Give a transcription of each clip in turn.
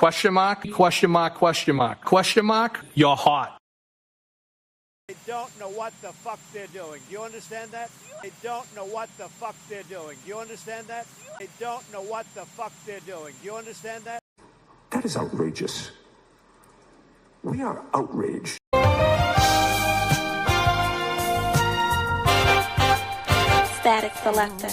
Question mark, question mark, question mark, question mark, you're hot. They don't know what the fuck they're doing. Do you understand that? They don't know what the fuck they're doing. Do you understand that? They don't know what the fuck they're doing. Do you understand that? That is outrageous. We are outraged. Static Selector.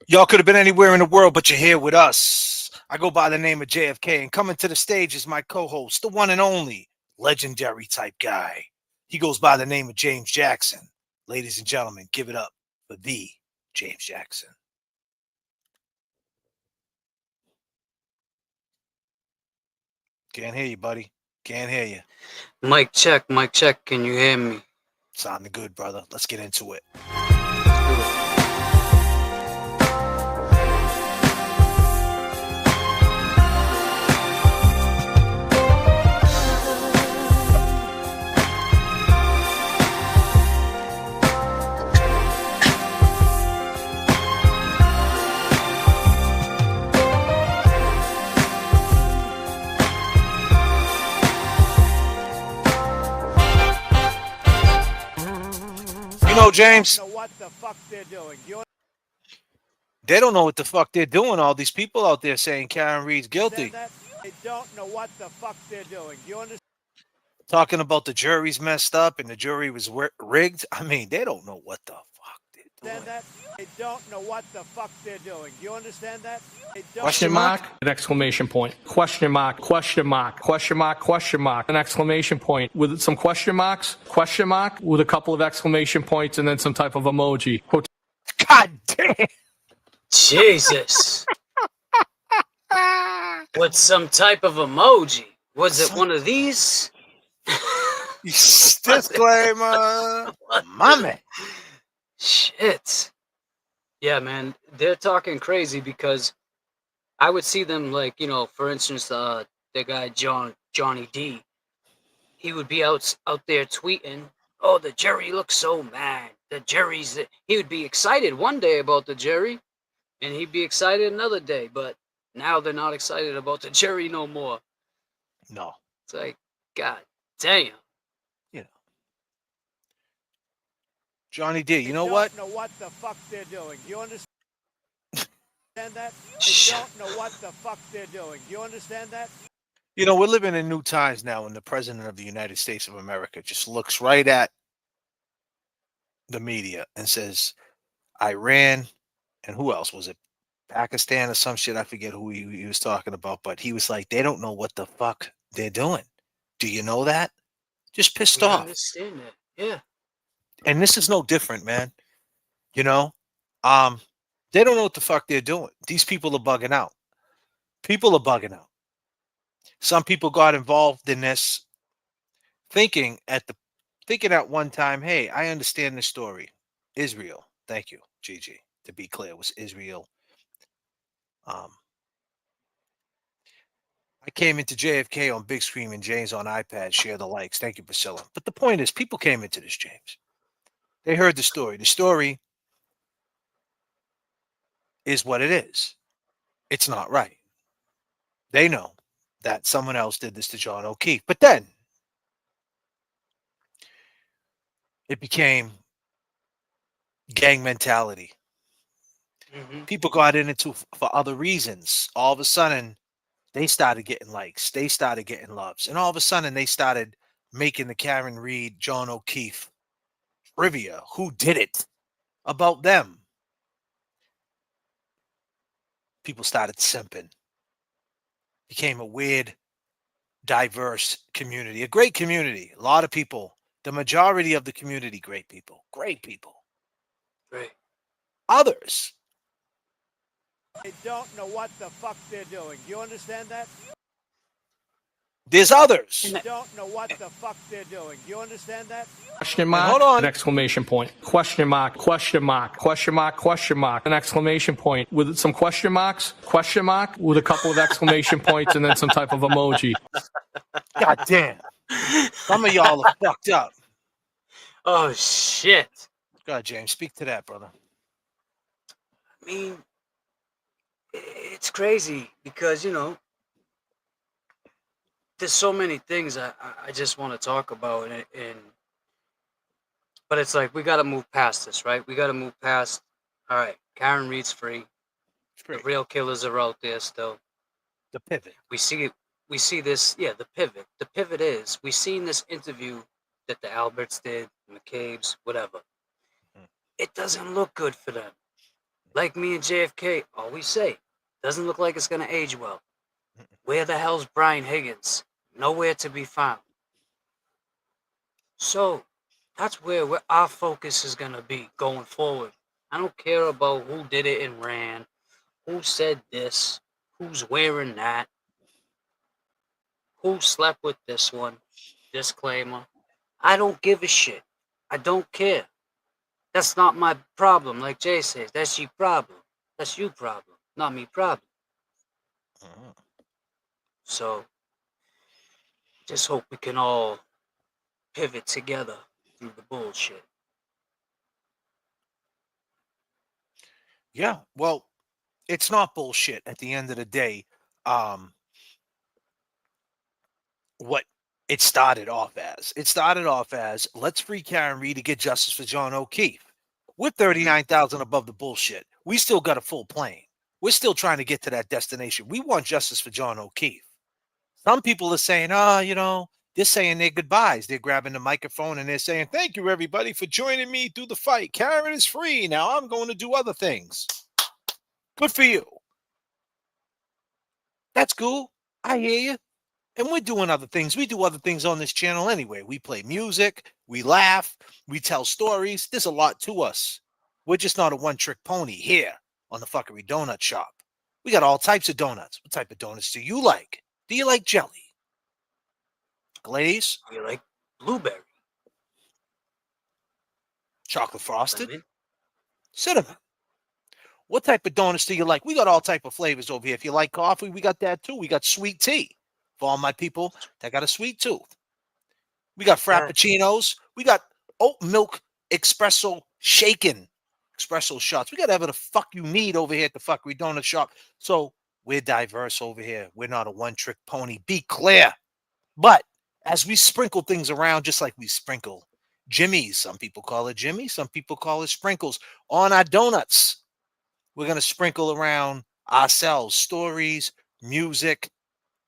Y'all could have been anywhere in the world, but you're here with us. I go by the name of JFK, and coming to the stage is my co-host, the one and only legendary type guy. He goes by the name of James Jackson. Ladies and gentlemen, give it up for the James Jackson. Can't hear you, buddy. Can't hear you. Mic check, mic check. Can you hear me? Sounding good, brother. Let's get into it. You know, James, they don't know what the fuck they're doing. All these people out there saying Karen Reed's guilty. They don't know what the fuck they're doing. Do you understand? Talking about the jury's messed up and the jury was rigged. I mean, they don't know what the fuck they're doing. They don't know what the fuck they're doing. Do you understand that? Question mark, an exclamation point. Question mark, question mark, question mark, question mark, an exclamation point with some question marks, question mark with a couple of exclamation points and then some type of emoji. God damn. Jesus. With some type of emoji. Was it one of these? Disclaimer. Mama. Shit. Yeah, man. They're talking crazy because I would see them like, you know, for instance, the guy Johnny D. He would be out there tweeting, "Oh, the jury looks so mad. The jury's." He would be excited one day about the jury, and he'd be excited another day. But now they're not excited about the jury no more. No. It's like, God damn. You know, Johnny D. You know what? They don't know what the fuck they're doing. Do you understand that? They don't know what the fuck they're doing. Do you understand that? You know, we're living in new times now, and the president of the United States of America just looks right at the media and says, Iran, and who else was it? Pakistan or some shit. I forget who he was talking about, but he was like, they don't know what the fuck they're doing. Do you know that? Just pissed off. I understand that. Yeah. And this is no different, man. You know, they don't know what the fuck they're doing. These people are bugging out. People are bugging out. Some people got involved in this thinking at one time, hey, I understand this story. Israel. Thank you, Gigi. To be clear, it was Israel. I came into JFK on big screen and James on iPad. Share the likes. Thank you, Priscilla. But the point is, people came into this, James. They heard the story. The story is what it is. It's not right. They know that someone else did this to John O'Keefe. But then it became gang mentality. Mm-hmm. People got into for other reasons. All of a sudden, they started getting likes. They started getting loves. And all of a sudden, they started making the Karen Reed, John O'Keefe trivia. Who did it? About them. People started simping. Became a weird, diverse community. A great community. A lot of people. The majority of the community, great people. Great people. Right. Others They don't know what the fuck they're doing. Do you understand that? There's others. They don't know what the fuck they're doing. Do you understand that? Question And mark, hold on. an exclamation point. Question mark, question mark, question mark, question mark, an exclamation point with some question marks, question mark with a couple of exclamation points and then some type of emoji. God damn. Some of y'all are fucked up. Oh shit. Go ahead, James. Speak to that, brother. I mean, it's crazy because, you know, there's so many things I just want to talk about, but it's like we got to move past this, right? We got to move past. All right, Karen Reed's free. The real killers are out there still. The pivot. We see this. Yeah, the pivot. The pivot is we seen this interview that the Alberts did, McCabe's, whatever. It doesn't look good for them. Like me and JFK always say, doesn't look like it's gonna age well. Where the hell's Brian Higgins? Nowhere to be found. So that's where our focus is gonna be going forward. I don't care about who did it and ran, who said this, who's wearing that, who slept with this one. Disclaimer. I don't give a shit. I don't care. That's not my problem, like Jay says. That's your problem. That's you problem, not me problem. So, just hope we can all pivot together through the bullshit. Yeah, well, it's not bullshit at the end of the day. What it started off as. It started off as let's free Karen Reed to get justice for John O'Keefe. We're 39,000 above the bullshit. We still got a full plane. We're still trying to get to that destination. We want justice for John O'Keefe. Some people are saying, you know, they're saying their goodbyes. They're grabbing the microphone and they're saying, thank you, everybody, for joining me through the fight. Karen is free. Now I'm going to do other things. Good for you. That's cool. I hear you. And we're doing other things. We do other things on this channel anyway. We play music. We laugh. We tell stories. There's a lot to us. We're just not a one-trick pony here on the Fuckery Donut Shop. We got all types of donuts. What type of donuts do you like? Do you like jelly? Glaze? You like blueberry? Chocolate frosted? Lemon? Cinnamon? What type of donuts do you like? We got all type of flavors over here. If you like coffee, we got that too. We got sweet tea for all my people that got a sweet tooth. We got frappuccinos. We got oat milk espresso shaken espresso shots. We got whatever the fuck you need over here at the Fuckery Donut Shop. So we're diverse over here. We're not a one-trick pony. Be clear. But as we sprinkle things around, just like we sprinkle Jimmy's, some people call it Jimmy, some people call it sprinkles, on our donuts, we're going to sprinkle around ourselves, stories, music,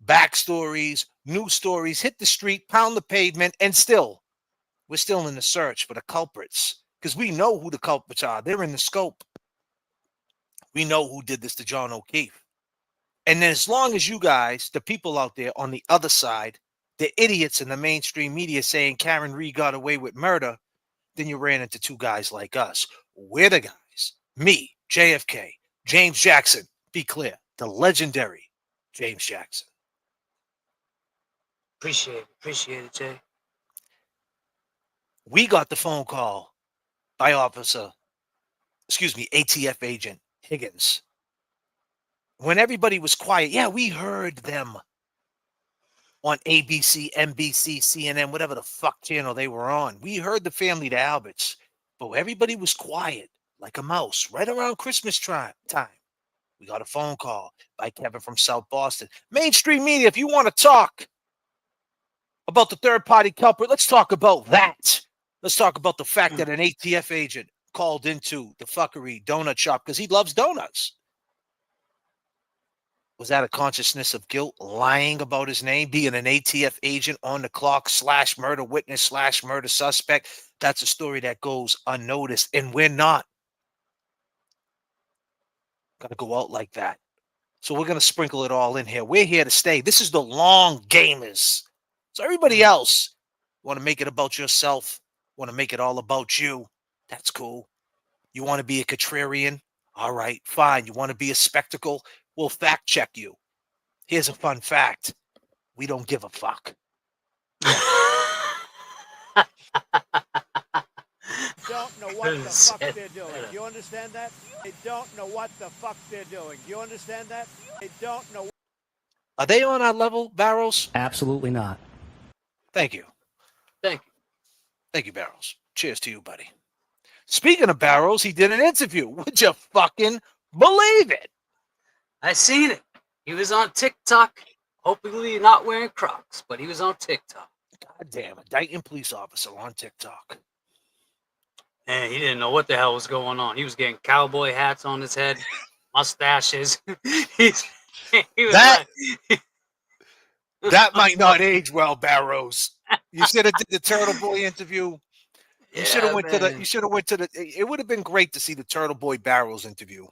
backstories, new stories, hit the street, pound the pavement, and still, we're still in the search for the culprits because we know who the culprits are. They're in the scope. We know who did this to John O'Keefe. And then as long as you guys, the people out there on the other side, the idiots in the mainstream media saying Karen Reed got away with murder, then you ran into two guys like us. We're the guys. Me, JFK, James Jackson. Be clear, the legendary James Jackson. Appreciate it, Jay. We got the phone call by ATF agent Higgins. When everybody was quiet, yeah, we heard them on ABC, NBC, CNN, whatever the fuck channel they were on. We heard the family, the Alberts, but everybody was quiet like a mouse right around Christmas time. We got a phone call by Kevin from South Boston. Mainstream media, if you want to talk about the third-party culprit, let's talk about that. Let's talk about the fact that an ATF agent called into the Fuckery Donut Shop because he loves donuts. Was that a consciousness of guilt, lying about his name, being an ATF agent on the clock / murder witness / murder suspect? That's a story that goes unnoticed, and we're not going to go out like that. So we're going to sprinkle it all in here. We're here to stay. This is the long gamers. So everybody else want to make it about yourself, want to make it all about you. That's cool. You want to be a contrarian? All right, fine. You want to be a spectacle? We'll fact check you. Here's a fun fact. We don't give a fuck. Don't know what the fuck they're doing. Do you understand that? They don't know what the fuck they're doing. Do you understand that? They don't know. Are they on our level, Barrows? Absolutely not. Thank you. Thank you. Thank you, Barrows. Cheers to you, buddy. Speaking of Barrows, he did an interview. Would you fucking believe it? I seen it. He was on TikTok. Hopefully not wearing Crocs, but he was on TikTok. God damn, a Dayton police officer on TikTok. And he didn't know what the hell was going on. He was getting cowboy hats on his head, mustaches. he was That- like, That might not age well, Barrows. You should have did the Turtle Boy interview. You should have went to the. man. You should have went to the. It would have been great to see the Turtle Boy Barrows interview.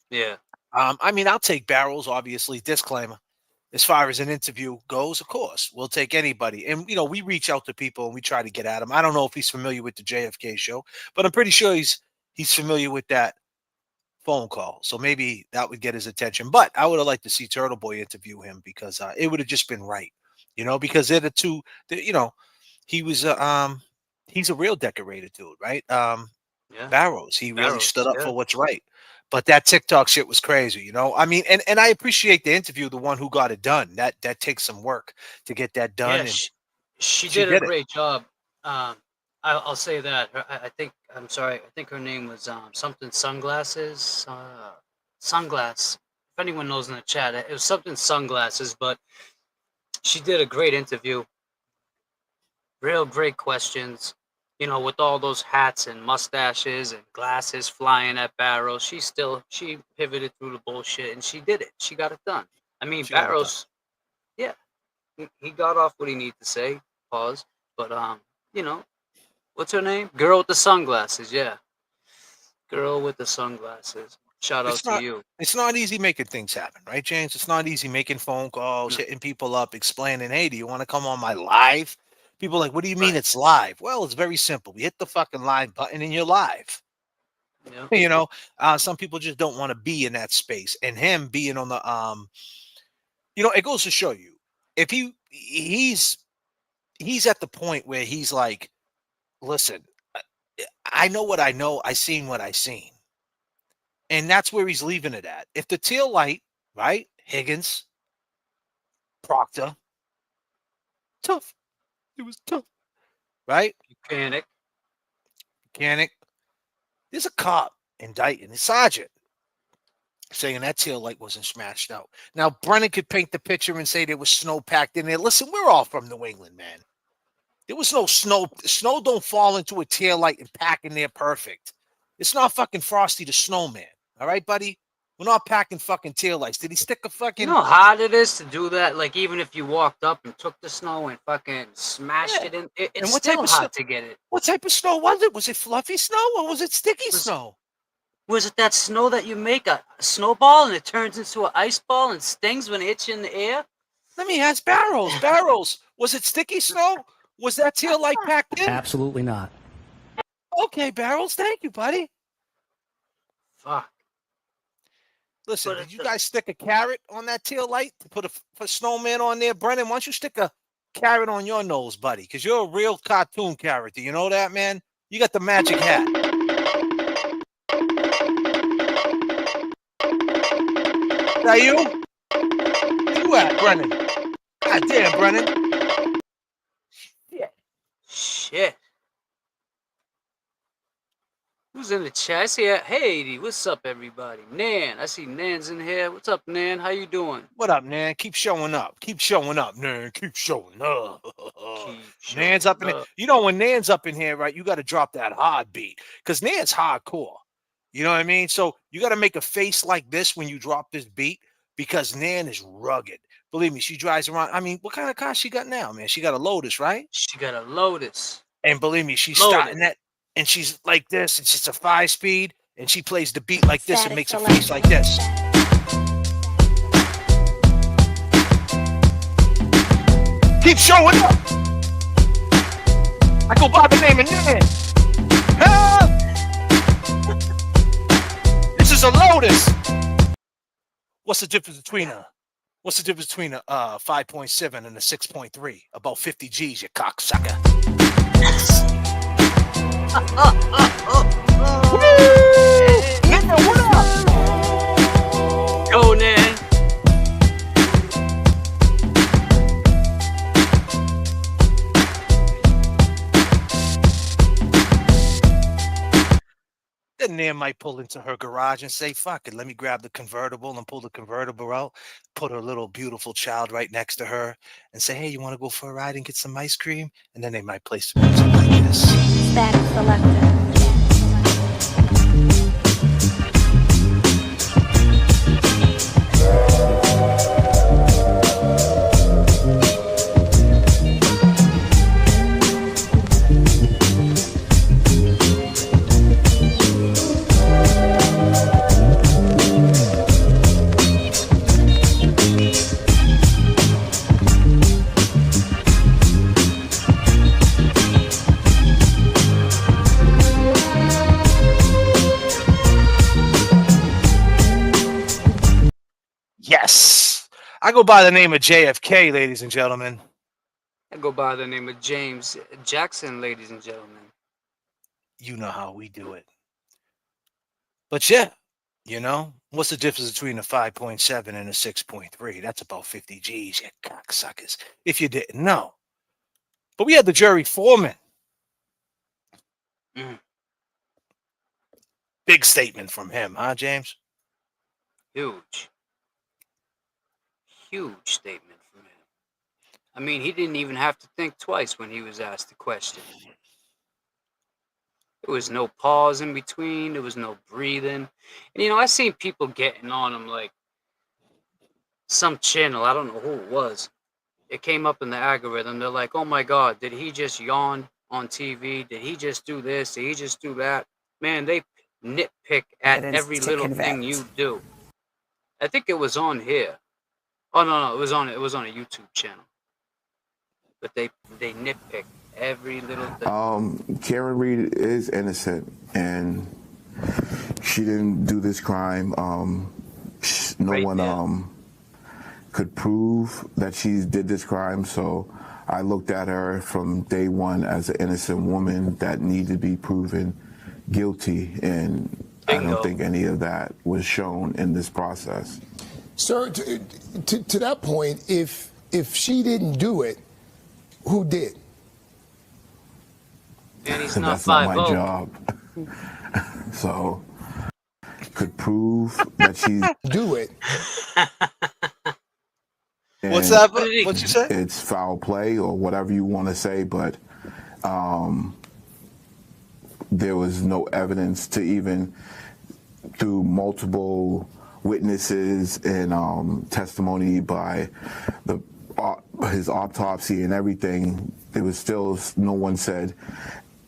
Yeah. I mean, I'll take Barrows. Obviously, disclaimer. As far as an interview goes, of course, we'll take anybody. And we reach out to people and we try to get at him. I don't know if he's familiar with the JFK show, but I'm pretty sure he's familiar with that phone call. So maybe that would get his attention. But I would have liked to see Turtle Boy interview him because it would have just been right. Because they're the two. He was he's a real decorated dude, right? Yeah. Barrows. He really Barrows, stood up yeah. for what's right. But that TikTok shit was crazy, I mean, and I appreciate the interview, the one who got it done. That takes some work to get that done. Yeah, and she she did did a it. great job. I'll say that. I think her name was something sunglasses. Sunglass. If anyone knows in the chat, it was something sunglasses. But she did a great interview. Real great questions. With all those hats and mustaches and glasses flying at Barrows, she pivoted through the bullshit and she did it. She got it done. I mean, She got it done. Barrows, yeah, he got off what he needed to say. Pause. But what's her name? Girl with the sunglasses. Yeah, girl with the sunglasses. Shout out to you. It's not easy making things happen, right, James? It's not easy making phone calls, hitting people up, explaining, hey, do you want to come on my live? People are like, what do you mean it's live? Well, it's very simple. You hit the fucking live button and you're live. Yeah. Some people just don't want to be in that space. And him being on the it goes to show you, if he's at the point where he's like, listen, I know what I know, I seen what I seen. And that's where he's leaving it at. If the tail light, right? Higgins, Proctor, tough. It was tough, right? Mechanic. There's a cop in Dayton, a sergeant, saying that tail light wasn't smashed out. Now, Brennan could paint the picture and say there was snow packed in there. Listen, we're all from New England, man. There was no snow. Snow don't fall into a tail light and pack in there perfect. It's not fucking Frosty the Snowman. All right, buddy? We're not packing fucking taillights. Did he stick a fucking... You know how hard it is to do that? Like, even if you walked up and took the snow and fucking smashed it in, it's still hard to get it. What type of snow was it? Was it fluffy snow or was it sticky snow? Was it that snow that you make a snowball and it turns into an ice ball and stings when it hits you in the air? Let me ask Barrows. Barrows, was it sticky snow? Was that tail light packed in? Absolutely not. Okay, Barrows, thank you, buddy. Fuck. Listen, did you guys stick a carrot on that tail light to put a snowman on there? Brennan, why don't you stick a carrot on your nose, buddy? Because you're a real cartoon character. You know that, man? You got the magic hat. Is that you? Where you at, Brennan? God damn, Brennan. Shit. Who's in the chat? I see hey, what's up, everybody? Nan, I see Nan's in here. What's up, Nan? How you doing? What up, Nan? Keep showing up. Keep showing up, Nan. Keep showing up. Nan's up in here. You know, when Nan's up in here, right, you got to drop that hard beat because Nan's hardcore. You know what I mean? So you got to make a face like this when you drop this beat because Nan is rugged. Believe me, she drives around. I mean, what kind of car she got now, man? She got a Lotus, right? She got a Lotus. And believe me, she's starting that. And she's like this, and she's a 5-speed, and she plays the beat like this and makes a face like this. Keep showing up. I go by the name of Nan. This is is a Lotus. What's the difference between a 5.7 and a 6.3? About 50 G's, you cocksucker. Go, Nan. Then Nan might pull into her garage and say, fuck it, let me grab the convertible and pull the convertible out, put her little beautiful child right next to her and say, hey, you want to go for a ride and get some ice cream? And then they might play some music like this. Static Selector. Yes. I go by the name of JFK, ladies and gentlemen. I go by the name of James Jackson, ladies and gentlemen. You know how we do it. But yeah, you know, what's the difference between a 5.7 and a 6.3? That's about 50 G's, you cocksuckers, if you didn't know. But we had the jury foreman. Big statement from him, huh, James? Huge statement from him. I mean, he didn't even have to think twice when he was asked the question. There was no pause in between. There was no breathing. And, you know, I seen people getting on him, like some channel. I don't know who it was. It came up in the algorithm. They're like, oh, my God, did he just yawn on TV? Did he just do this? Did he just do that? Man, they nitpick at every little thing you do. I think it was on here. Oh, no, it was on a YouTube channel. But they nitpick every little thing. Karen Reed is innocent, and she didn't do this crime. No one could prove that she did this crime, so I looked at her from day one as an innocent woman that needed to be proven guilty, and I don't think any of that was shown in this process. Sir, to that point, if she didn't do it, who did? And he's That's not my job. So, could prove that she do it. What's that? What'd you say? It's foul play or whatever you want to say, but there was no evidence to even through multiple witnesses and testimony by his autopsy and everything. There was still no one said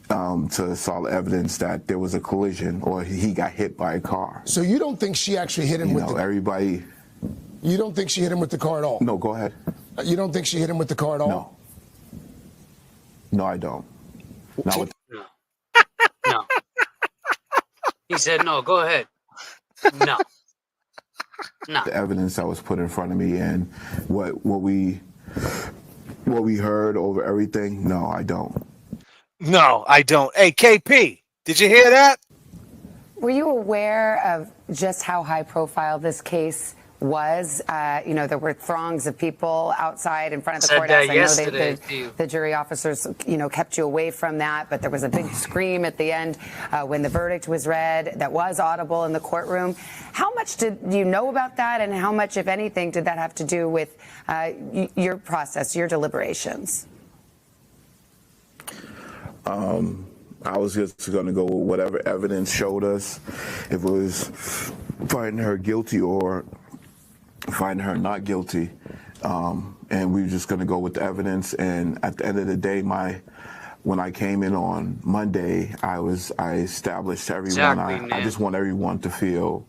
to solid evidence that there was a collision or he got hit by a car. So you don't think she actually hit him with the everybody? You don't think she hit him with the car at all? No, go ahead. You don't think she hit him with the car at all? No, I don't. Not with No. He said no. Go ahead. No. the evidence that was put in front of me and what we heard over everything. No, I don't. No, I don't. Hey, KP, did you hear that? Were you aware of just how high profile this case was? You know, there were throngs of people outside in front of the courthouse. I know the jury officers, you know, kept you away from that, but there was a big scream at the end when the verdict was read that was audible in the courtroom. How much did you know about that, and how much, if anything, did that have to do with your process, your deliberations? I was just going to go with whatever evidence showed us. If it was finding her guilty or finding her not guilty, and we were just going to go with the evidence. And at the end of the day, when I came in on Monday, I established to everyone. I just want everyone to feel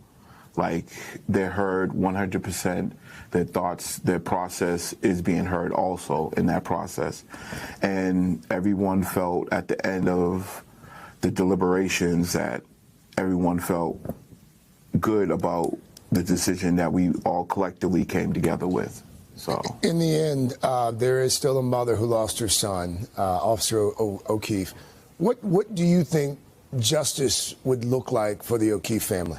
like they're heard 100%. Their thoughts, their process is being heard also in that process. And everyone felt at the end of the deliberations that everyone felt good about the decision that we all collectively came together with. So in the end, there is still a mother who lost her son, Officer O'Keefe. What do you think justice would look like for the O'Keefe family?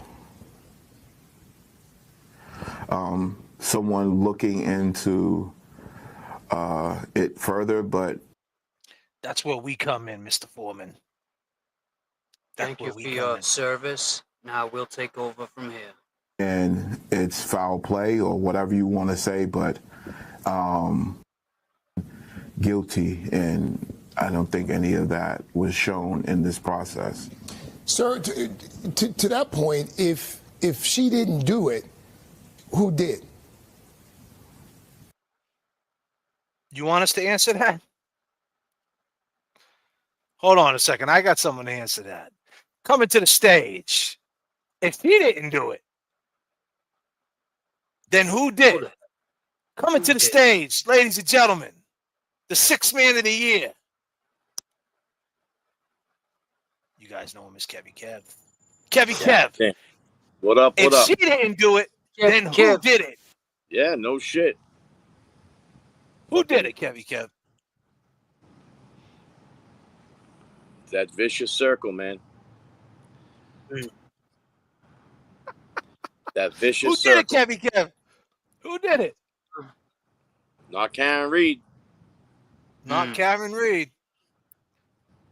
Someone looking into it further, but that's where we come in, Mr. Foreman. Thank you for your service. Now we'll take over from here. And it's foul play or whatever you want to say, but guilty, and I don't think any of that was shown in this process. Sir, to that point, if she didn't do it, who did? You want us to answer that? Hold on a second. I got someone to answer that. Coming to the stage. If he didn't do it, then who did? Coming to the stage, ladies and gentlemen, the sixth man of the year. You guys know him as Kevy Kev. Kevy Kev. What up? What up? If she didn't do it, then who did it? Yeah, no shit. Who did it, Kevy Kev? That vicious circle, man. That vicious circle. Who did it, Kevy Kev? Who did it? Not Karen Reed. Not Karen Reed.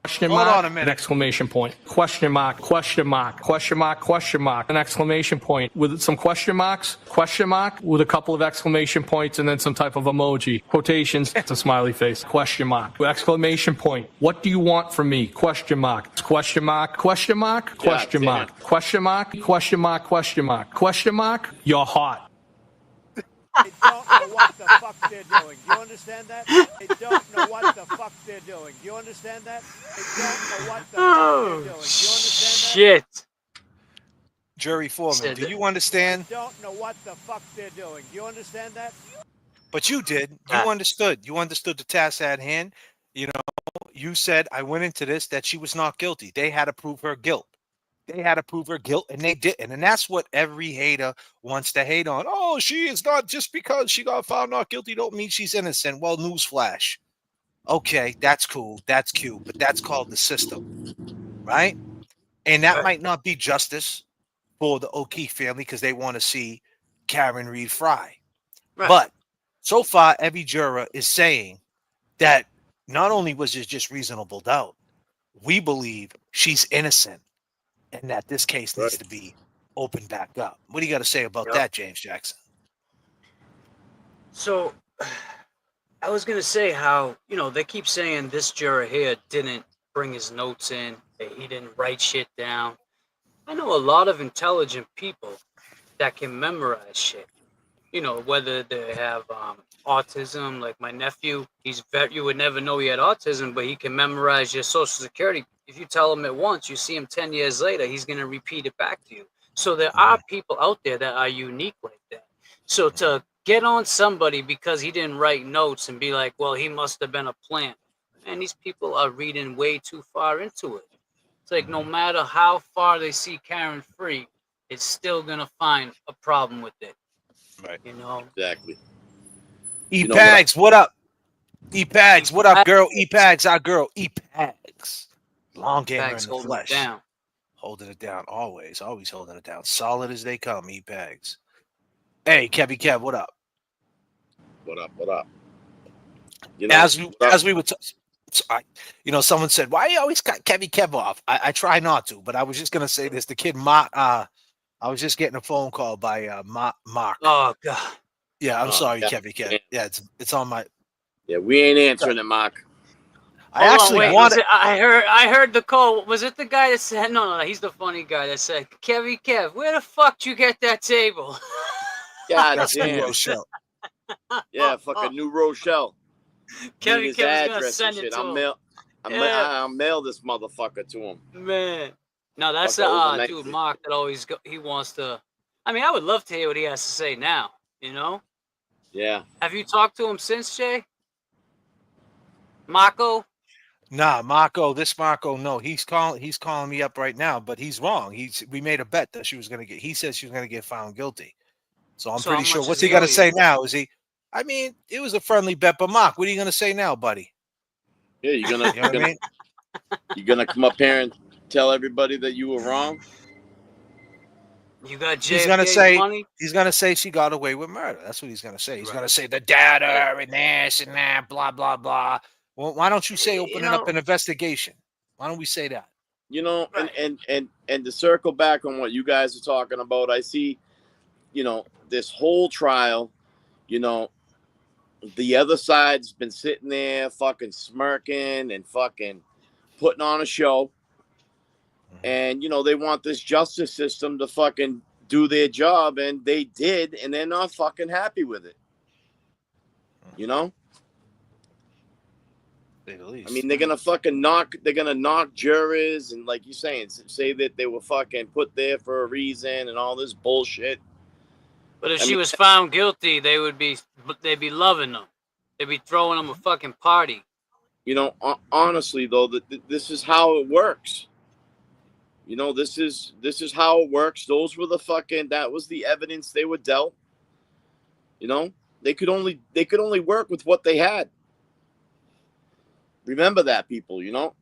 Question Hold mark, on a minute. an exclamation point. Question mark, question mark, question mark, question mark, an exclamation point with some question marks, question mark with a couple of exclamation points and then some type of emoji. Quotations, it's a smiley face. Question mark, exclamation point. What do you want from me? Question mark, question mark, question mark, question mark, question mark, question mark, question mark, question mark. You're hot. They don't know what the fuck they're doing. Do you understand that? They don't know what the fuck they're doing. Do you understand that? They don't know what the fuck they're doing. Do you understand that? Shit. Jury Foreman, do you understand? They don't know what the fuck they're doing. Do you understand that? But you did. You understood. You understood the task at hand. You know, you said, I went into this that she was not guilty. They had to prove her guilt. They had to prove her guilt, and they didn't. And that's what every hater wants to hate on. Oh, she is not, just because she got found not guilty don't mean she's innocent. Well, newsflash. Okay, that's cool. That's cute. But that's called the system, right? And that might not be justice for the O'Keefe family because they want to see Karen Reed fry. Right. But so far, every juror is saying that not only was it just reasonable doubt, we believe she's innocent. And that this case needs to be opened back up. What do you got to say about that, James Jackson? So, I was going to say how, you know, they keep saying this juror here didn't bring his notes in, that he didn't write shit down. I know a lot of intelligent people that can memorize shit. You know, whether they have autism, like my nephew, you would never know he had autism, but he can memorize your social security. If you tell him it once, you see him 10 years later, he's going to repeat it back to you. So there are people out there that are unique like that. So to get on somebody because he didn't write notes and be like, well, he must have been a plant. Man, these people are reading way too far into it. It's like no matter how far they see Karen free, it's still going to find a problem with it. Right. You know? Exactly. E-Pags, what up? E-Pags, what up, girl? E-Pags, our girl. E-Pags. Long gamer in the flesh. Holding it down. Always holding it down. Solid as they come, E-Pags. Hey, Kevy Kev, what up? What up? What up? You know, as we were you know, someone said, why you always got Kevy Kev off? I try not to, but I was just gonna say this. The kid Mark, I was just getting a phone call by Mark. Oh God. Yeah, I'm sorry, Kevy Kev. Yeah, it's on my. Yeah, we ain't answering it, Mark. I heard the call. Was it the guy that said no? He's the funny guy that said, Kevy Kev, where the fuck did you get that table? God That's damn. New Rochelle. Yeah, fucking New Rochelle. Kevy Kev's gonna send it to him. I'll mail this motherfucker to him. Man. No, that's dude, Mark that always he wants to. I mean, I would love to hear what he has to say now, you know? Yeah. Have you talked to him since, Jay? Mako? Nah, Marco, no, he's calling me up right now, but he's wrong. We made a bet that he said she was gonna get found guilty. So I'm pretty sure. What's he gonna say now? I mean, it was a friendly bet, but Mark, what are you gonna say now, buddy? Yeah, you know what I mean? You're gonna come up here and tell everybody that you were wrong? You got JFK's He's gonna say money? He's gonna say she got away with murder. That's what he's gonna say. He's gonna say the data and this and that, blah blah blah. Well, why don't you say opening up an investigation? Why don't we say that? You know, and to circle back on what you guys are talking about, I see, you know, this whole trial, you know, the other side's been sitting there fucking smirking and fucking putting on a show. And, you know, they want this justice system to fucking do their job, and they did, and they're not fucking happy with it. You know? I mean, they're gonna knock jurors, and like you're saying, say that they were fucking put there for a reason and all this bullshit. But if she was found guilty, they'd be loving them. They'd be throwing them a fucking party. You know, honestly though, this is how it works. You know, this is how it works. Those were that was the evidence they were dealt. You know, they could only work with what they had. Remember that, people, you know?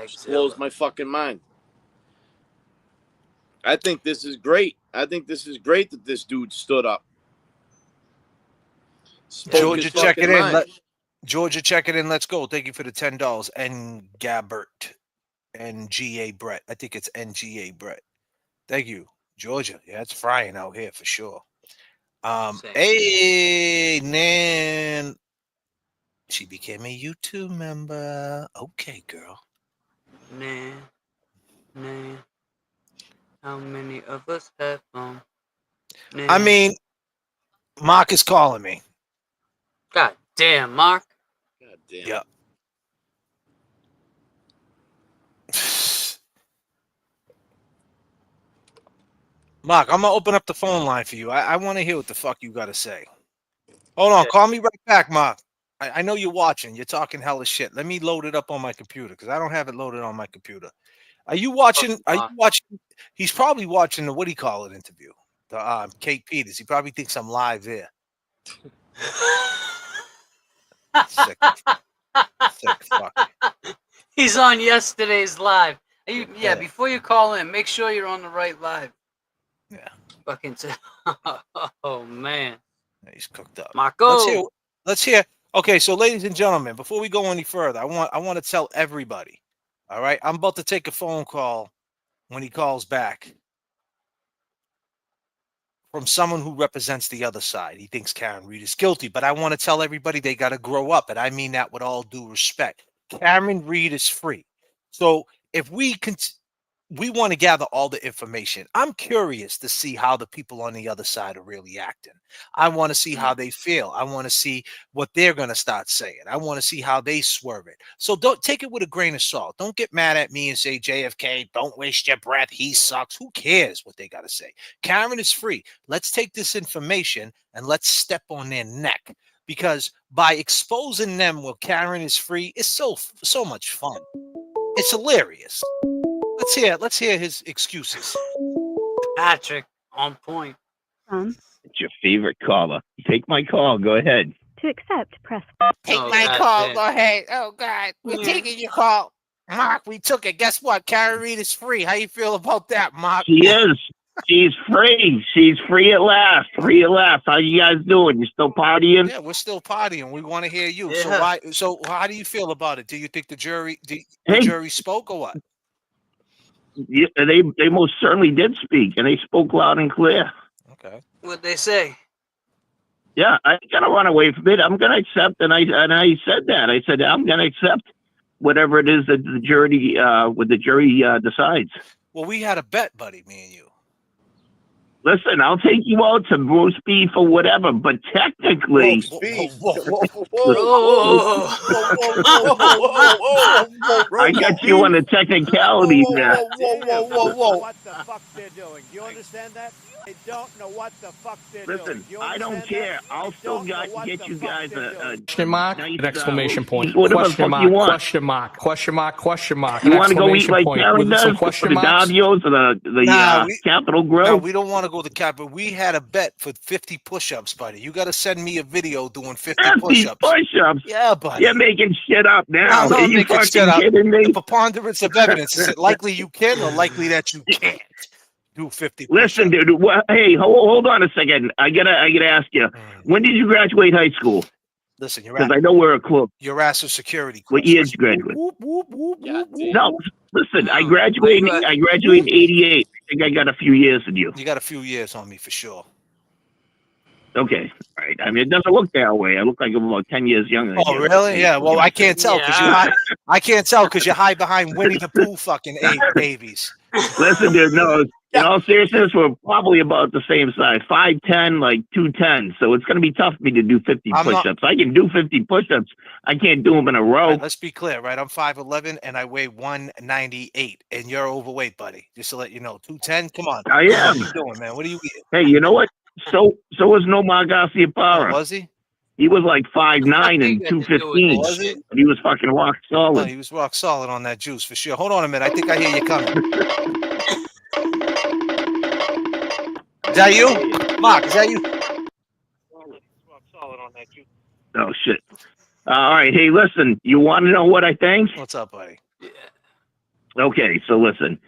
Just blows my fucking mind. I think this is great. I think this is great that this dude stood up. Georgia, check it in. Georgia, check it in. Let's go. Thank you for the $10. N. Gabbert. NGA Brett. I think it's NGA Brett. Thank you. Georgia. Yeah, it's frying out here for sure. Hey, Nan. She became a YouTube member. Okay, girl. Nan. How many of us have fun? I mean, Mark is calling me. God damn, Mark. God damn. Yep. Mark, I'm going to open up the phone line for you. I want to hear what the fuck you got to say. Hold on. Call me right back, Mark. I know you're watching. You're talking hella shit. Let me load it up on my computer because I don't have it loaded on my computer. Are you watching? Are you watching? He's probably watching the what do you call it interview. The Kate Peters. He probably thinks I'm live there. Sick fuck. He's on yesterday's live. Before you call in, make sure you're on the right live. Yeah. Fucking. Oh man. Yeah, he's cooked up. Marco. Let's hear. Okay, so ladies and gentlemen, before we go any further, I want to tell everybody. All right, I'm about to take a phone call when he calls back from someone who represents the other side. He thinks Karen Reed is guilty, but I want to tell everybody they got to grow up, and I mean that with all due respect. Karen Reed is free. So if we want to gather all the information. I'm curious to see how the people on the other side are really acting. I want to see how they feel. I want to see what they're going to start saying. I want to see how they swerve it. So don't take it with a grain of salt. Don't get mad at me and say, JFK, don't waste your breath. He sucks. Who cares what they got to say? Karen is free. Let's take this information and let's step on their neck. Because by exposing them while Karen is free, it's so much fun. It's hilarious. Let's hear his excuses. Patrick, on point. It's your favorite caller. Take my call. Go ahead. To accept, press. Take my call. Go ahead. Oh, God. We're taking your call. Mark, we took it. Guess what? Karen Reed is free. How you feel about that, Mark? She is. She's free. She's free at last. Free at last. How you guys doing? You still partying? Yeah, we're still partying. We want to hear you. Yeah. So how do you feel about it? Do you think the jury spoke or what? Yeah, they most certainly did speak, and they spoke loud and clear. Okay. What'd they say? Yeah, I gotta run away from it. I'm gonna accept, and I said that. I said I'm gonna accept whatever it is that the jury decides. Well, we had a bet, buddy, me and you. Listen, I'll take you out to roast beef or whatever, but technically, I got you on the technicalities there. What the fuck they're doing? Do you understand that? They don't know what the fuck they're doing. Listen, Do you I don't understand care. that? I'll They still don't know what get the you fuck guys they're a doing. Question mark, nice, an exclamation point. whatever the Question fuck you mark, want. question mark, question mark, question mark, an You want to go eat exclamation like point Karen with some does, question the marks. Davios or the Capitol Grill? No, we don't want to go to Capitol. We had a bet for 50 push-ups, buddy. You got to send me a video doing 50 push-ups. Push-ups? Yeah, buddy. You're making shit up now. I'm not Are you making fucking shit up. kidding me? The preponderance of evidence. Is it likely you can or likely that you can't do 50 push-ups? Listen, dude. Hey, hold on a second. I gotta ask you. When did you graduate high school? Listen, because I know we're a club. You're asked a security What question. year did you graduate? No, listen. I graduated. I graduated in '88. I think I got a few years in you. You got a few years on me for sure. Okay, all right. I mean, it doesn't look that way. I look like I'm about 10 years younger. Oh, really? Yeah. Well, I can't tell because you hide. I can't tell because you hide behind Winnie the Pooh fucking babies. Listen, dude. No, in all seriousness, we're probably about the same size. 5'10", like 210. So it's gonna be tough for me to do 50 push-ups. I can do 50 push-ups. I can't do them in a row. Right, let's be clear, right? I'm 5'11" and I weigh 198, and you're overweight, buddy. Just to let you know, 210. Come on. I am. What are you doing, man? What are you eating? Hey, you know what? So was Nomar Garciaparra. Oh, was he? He was like 5'9" and 215. Was he? But he was fucking rock solid. No, he was rock solid on that juice for sure. Hold on a minute. I think I hear you coming. Is that you? Mark, is that you? Rock solid on that juice. Oh, shit. All right. Hey, listen, you want to know what I think? What's up, buddy? Okay, so listen.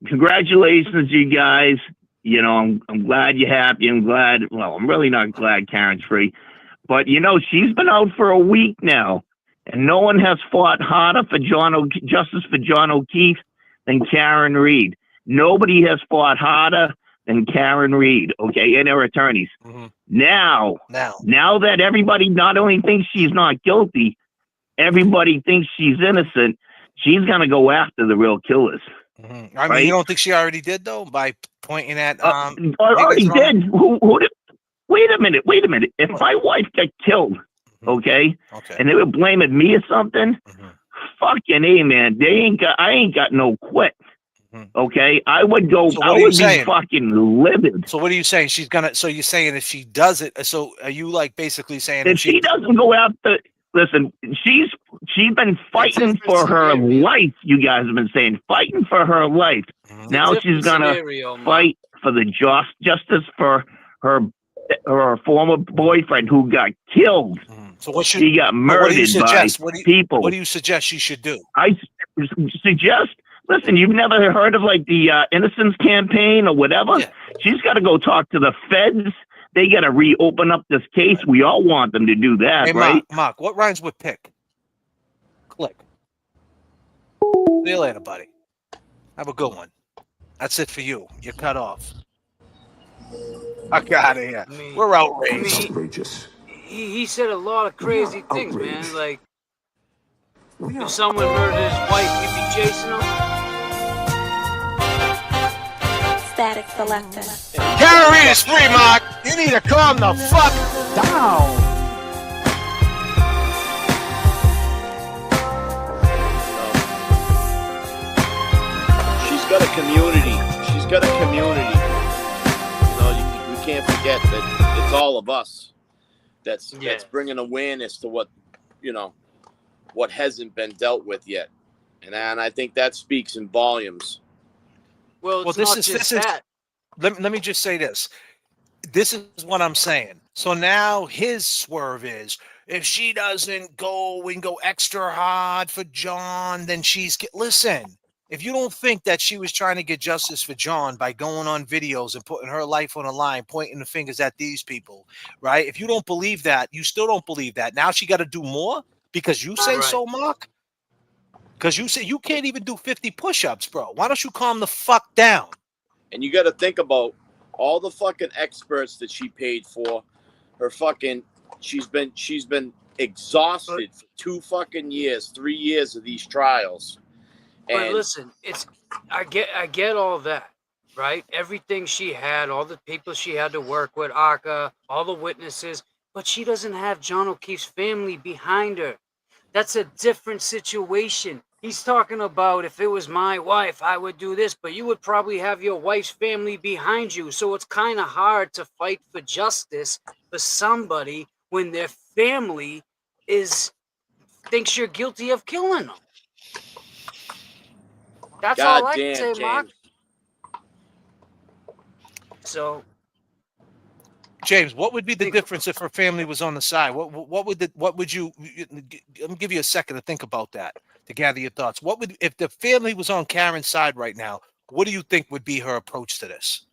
Congratulations, you guys. You know, I'm glad you're happy. I'm glad. Well, I'm really not glad Karen's free. But, you know, she's been out for a week now. And no one has fought harder for justice for John O'Keefe than Karen Reed. Nobody has fought harder than Karen Reed, okay, and her attorneys. Mm-hmm. Now that everybody not only thinks she's not guilty, everybody thinks she's innocent, she's going to go after the real killers. Mm-hmm. I mean, you don't think she already did, though, by pointing at... already did. Who did? Wait a minute. If my wife got killed, okay, and they were blaming me or something, fucking A, man, I ain't got no quit. Okay, I would go. So I would be fucking livid. So what are you saying? She's gonna. So you're saying if she does it? So are you like basically saying if she doesn't go after? Listen, she's been fighting for her life. You guys have been saying fighting for her life. Now she's gonna fight for the justice for her former boyfriend who got killed. So what should he got murdered by people? What do you suggest she should do? I suggest. Listen, you've never heard of like the Innocence Campaign or whatever? Yeah. She's got to go talk to the feds. They got to reopen up this case. Right. We all want them to do that, hey, right? Mark, what rhymes with pick? Click. See you later, buddy. Have a good one. That's it for you. You're cut off. Fuck out of here. We're outraged. Outrageous. He said a lot of crazy things, man. Like, if someone murdered his wife, you'd be chasing him. Static Selector. Karen Reed is free, Mark. You need to calm the fuck down. She's got a community. She's got a community. You know, we can't forget that it's all of us that's bringing awareness to what, you know, what hasn't been dealt with yet. And I think that speaks in volumes. Well, this is let me just say this. This is what I'm saying. So now his swerve is if she doesn't go extra hard for John, then listen. If you don't think that she was trying to get justice for John by going on videos and putting her life on the line, pointing the fingers at these people, right? If you don't believe that, you still don't believe that. Now she got to do more because you say so, Mark? Because you say you can't even do 50 push-ups, bro. Why don't you calm the fuck down? And you got to think about all the fucking experts that she paid for. Her fucking, she's been exhausted for 2 fucking years, 3 years of these trials. But listen, I get all that, right? Everything she had, all the people she had to work with, Aka, all the witnesses, but she doesn't have John O'Keefe's family behind her. That's a different situation. He's talking about, if it was my wife, I would do this, but you would probably have your wife's family behind you. So it's kind of hard to fight for justice for somebody when their family thinks you're guilty of killing them. That's all I can say, Mark. So, James, what would be the difference if her family was on the side? What would you? Let me give you a second to think about that, to gather your thoughts. What would, if the family was on Karen's side right now? What do you think would be her approach to this,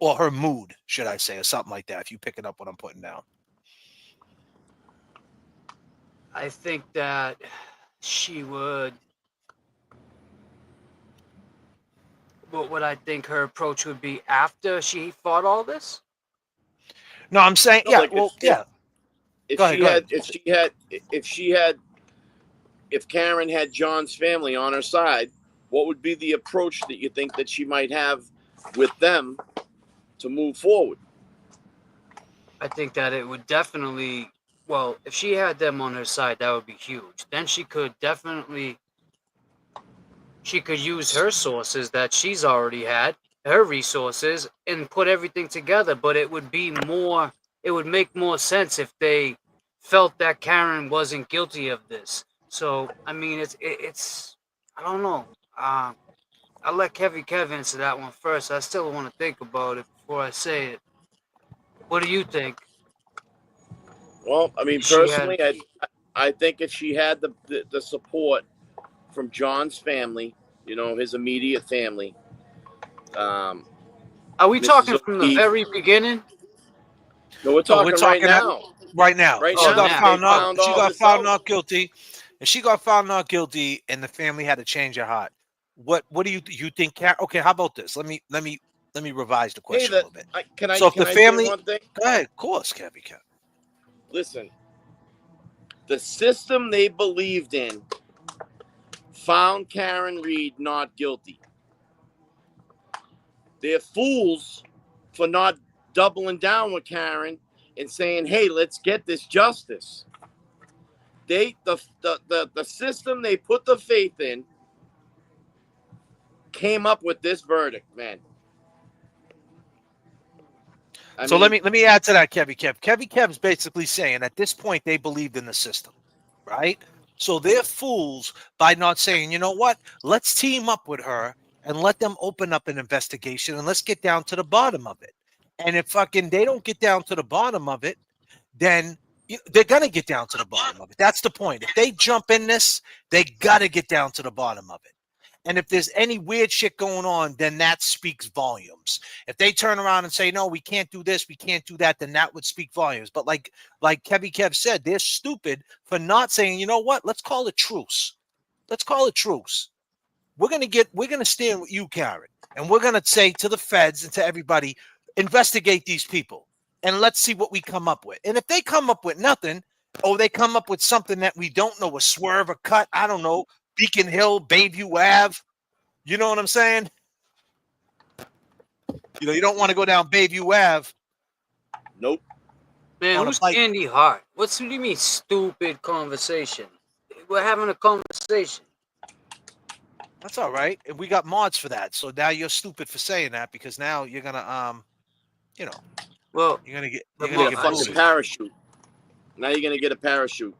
or her mood, should I say, or something like that? If you picking up what I'm putting down, I think that she would. What would I think her approach would be after she fought all this? No, I'm saying, yeah, Like well, yeah. If Karen had John's family on her side, what would be the approach that you think that she might have with them to move forward? I think that it would definitely, well, if she had them on her side, that would be huge. Then she could use her sources that she's already had, her resources, and put everything together. But it would make more sense if they felt that Karen wasn't guilty of this. So, I mean, it's I don't know. I'll let Kev answer that one first. I still want to think about it before I say it. What do you think? Well, I mean, personally, I think if she had the support from John's family, his immediate family. Are we talking from the very beginning? No, we're talking right now. Right now. Right she now. got found not guilty. And she got found not guilty, and the family had to change their heart. What do you think? Okay, how about this? Let me revise the question a little bit. Can I family, say one thing? Go ahead, of course, Kev. Listen, the system they believed in found Karen Reed not guilty. They're fools for not doubling down with Karen and saying, "Hey, let's get this justice." The system they put the faith in came up with this verdict, man. Let me add to that, Kevy Kev. Kevy Kev's basically saying at this point they believed in the system, right? So they're fools by not saying, you know what? Let's team up with her and let them open up an investigation and let's get down to the bottom of it. And if they don't get down to the bottom of it, then they're going to get down to the bottom of it. That's the point. If they jump in this, they got to get down to the bottom of it. And if there's any weird shit going on, then that speaks volumes. If they turn around and say, no, we can't do this, we can't do that, then that would speak volumes. But like Kevy Kev said, they're stupid for not saying, you know what, let's call it truce. Let's call it truce. We're going to stand with you, Karen. And we're going to say to the feds and to everybody, investigate these people. And let's see what we come up with. And if they come up with nothing, or they come up with something that we don't know, a swerve, a cut, I don't know, Beacon Hill, Bayview Ave, you know what I'm saying? You don't want to go down Bayview Ave. Nope. Man, who's Andy Hart? What do you mean stupid conversation? We're having a conversation. That's all right. And we got mods for that. So now you're stupid for saying that because now you're gonna well, you're gonna get a fucking parachute. Now you're gonna get a parachute.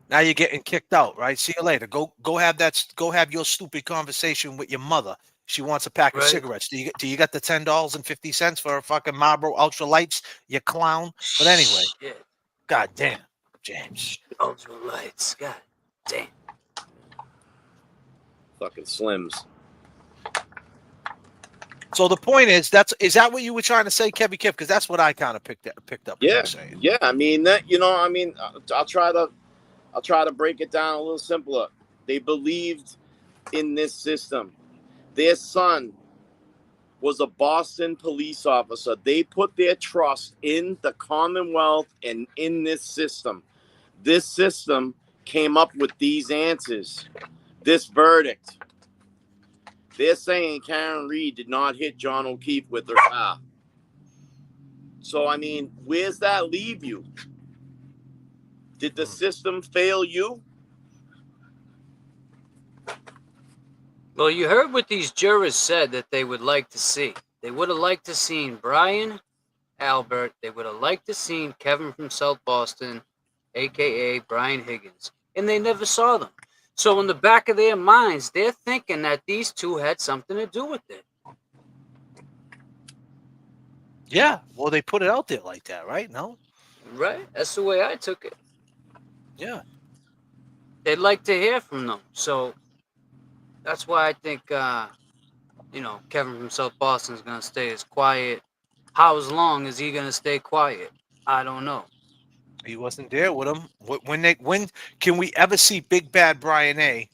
Now you're getting kicked out, right? See you later. Go have your stupid conversation with your mother. She wants a pack of cigarettes. Do you got the $10.50 for a fucking Marlboro Ultra Lights, you clown? But anyway, God damn, James. Ultra Lights, God damn. Fucking Slims. So the point is, is that what you were trying to say, Kevy Kev? Because that's what I kind of picked up. Yeah, yeah. I mean that. I'll try to break it down a little simpler. They believed in this system. Their son was a Boston police officer. They put their trust in the Commonwealth and in this system. This system came up with these answers, this verdict. They're saying Karen Reed did not hit John O'Keefe with her car. So, I mean, where's that leave you? Did the system fail you? Well, you heard what these jurors said that they would like to see. They would have liked to seen Brian Albert. They would have liked to seen Kevin from South Boston, a.k.a. Brian Higgins. And they never saw them. So in the back of their minds, they're thinking that these two had something to do with it. Yeah, well, they put it out there like that, right? No? Right? That's the way I took it. Yeah. They'd like to hear from them. So that's why I think, Kevin from South Boston is going to stay as quiet. How long is he going to stay quiet? I don't know. He wasn't there with him. When can we ever see Big Bad Brian A.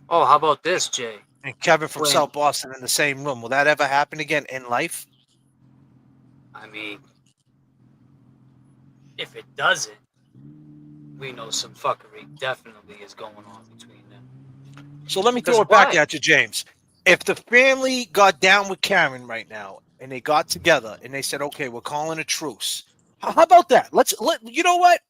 Oh, how about this, Jay? And Kevin from South Boston in the same room? Will that ever happen again in life? I mean, if it doesn't, we know some fuckery definitely is going on between them. So let me throw it back at you, James. If the family got down with Karen right now and they got together and they said, okay, we're calling a truce. How about that? You know what?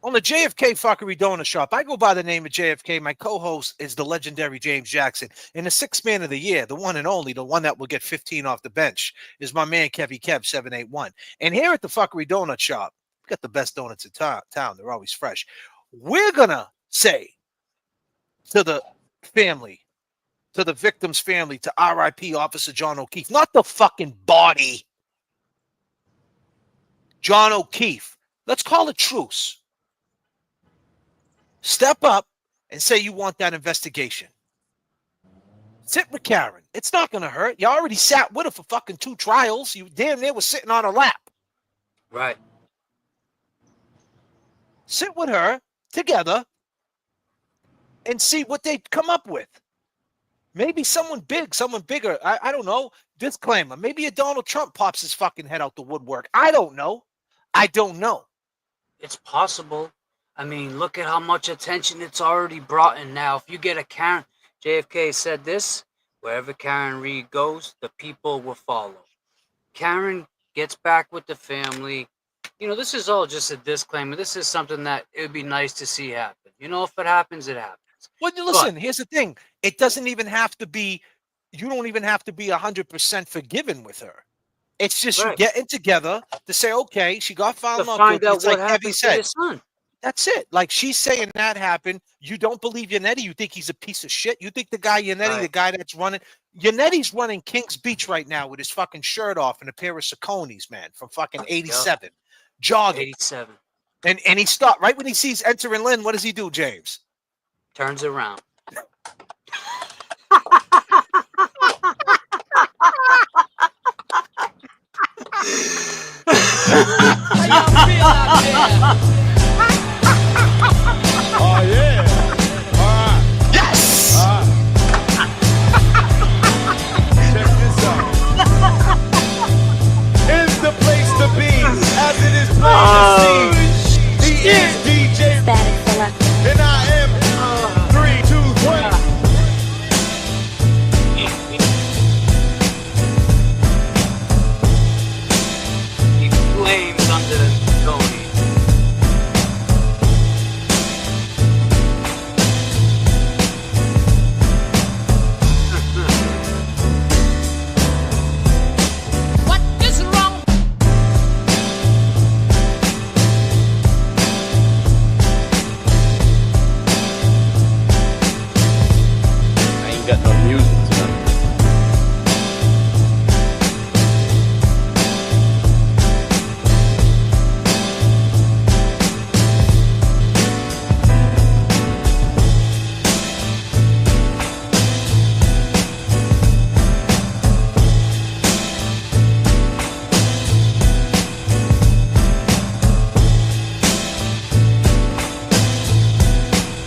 On the JFK Fuckery Donut Shop, I go by the name of JFK. My co-host is the legendary James Jackson. And the sixth man of the year, the one and only, the one that will get 15 off the bench, is my man Kevy Kev 781. And here at the Fuckery Donut Shop, we got the best donuts in town. They're always fresh. We're going to say to the family, to the victim's family, to RIP Officer John O'Keefe, not the fucking body. John O'Keefe. Let's call it truce. Step up and say you want that investigation. Sit with Karen. It's not going to hurt. You already sat with her for fucking 2 trials. You damn near was sitting on her lap. Right. Sit with her together and see what they come up with. Maybe someone big, someone bigger. I don't know. Disclaimer. Maybe a Donald Trump pops his fucking head out the woodwork. I don't know. It's possible. I mean, look at how much attention it's already brought in now. If you get a Karen, JFK said this, wherever Karen Reed goes, the people will follow. Karen gets back with the family. This is all just a disclaimer. This is something that it would be nice to see happen. If it happens, it happens. Well, listen, here's the thing. It doesn't even have to be, you don't even have to be 100% forgiven with her. It's just you getting together to say, okay, she got found out. Find out what happened to your son. That's it. Like, she's saying that happened. You don't believe Yannetti. You think he's a piece of shit. You think the guy Yannetti, the guy that's running. Yannetti's running Kings Beach right now with his fucking shirt off and a pair of Sauconys, man, from fucking 87. Jogging. 87. And he stopped. Right when he sees entering Lynn, what does he do, James? Turns around. Oh, yeah. All right. Yes. Check this out. Is the place to be, as it is plain to see. He is DJ Static Selector. and I am 3, 2, 1. He flames under the Tony. What is wrong? I ain't got no music tonight.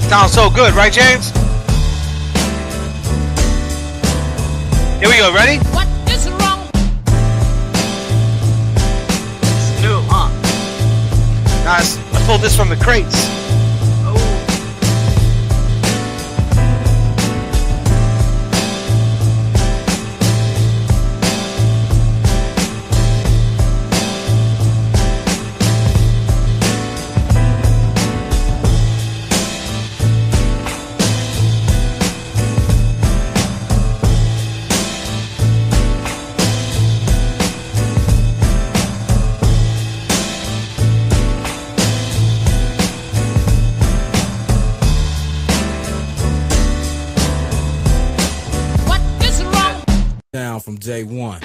Sounds so good, right, James? Here we go. Ready? What is wrong? It's new, huh? Guys, I pulled this from the crates. Oh. down from day one.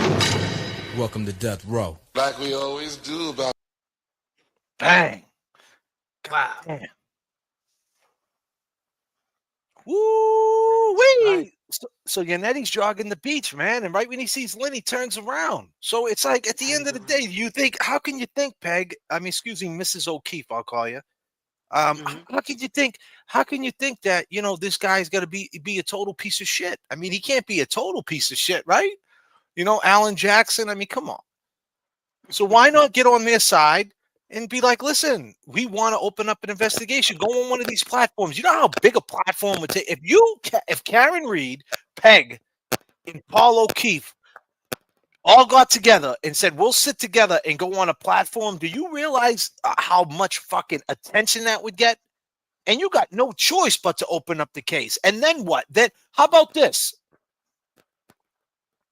Welcome to death row. Like we always do about. Bang. Wow. Damn. Woo-wee! So Yannetti's jogging the beach, man, and right when he sees Lynn, he turns around. So it's like at the end of the day, you think, how can you think, Peg? I mean, excuse me, Mrs. O'Keefe, I'll call you. How can you think? How can you think that this guy's got to be a total piece of shit? I mean, he can't be a total piece of shit, right? Alan Jackson. I mean, come on. So why not get on their side and be like, listen, we want to open up an investigation. Go on one of these platforms. You know how big a platform would take if Karen Reed, Peg, and Paul O'Keefe all got together and said, we'll sit together and go on a platform. Do you realize how much fucking attention that would get? And you got no choice but to open up the case. And then what? Then how about this?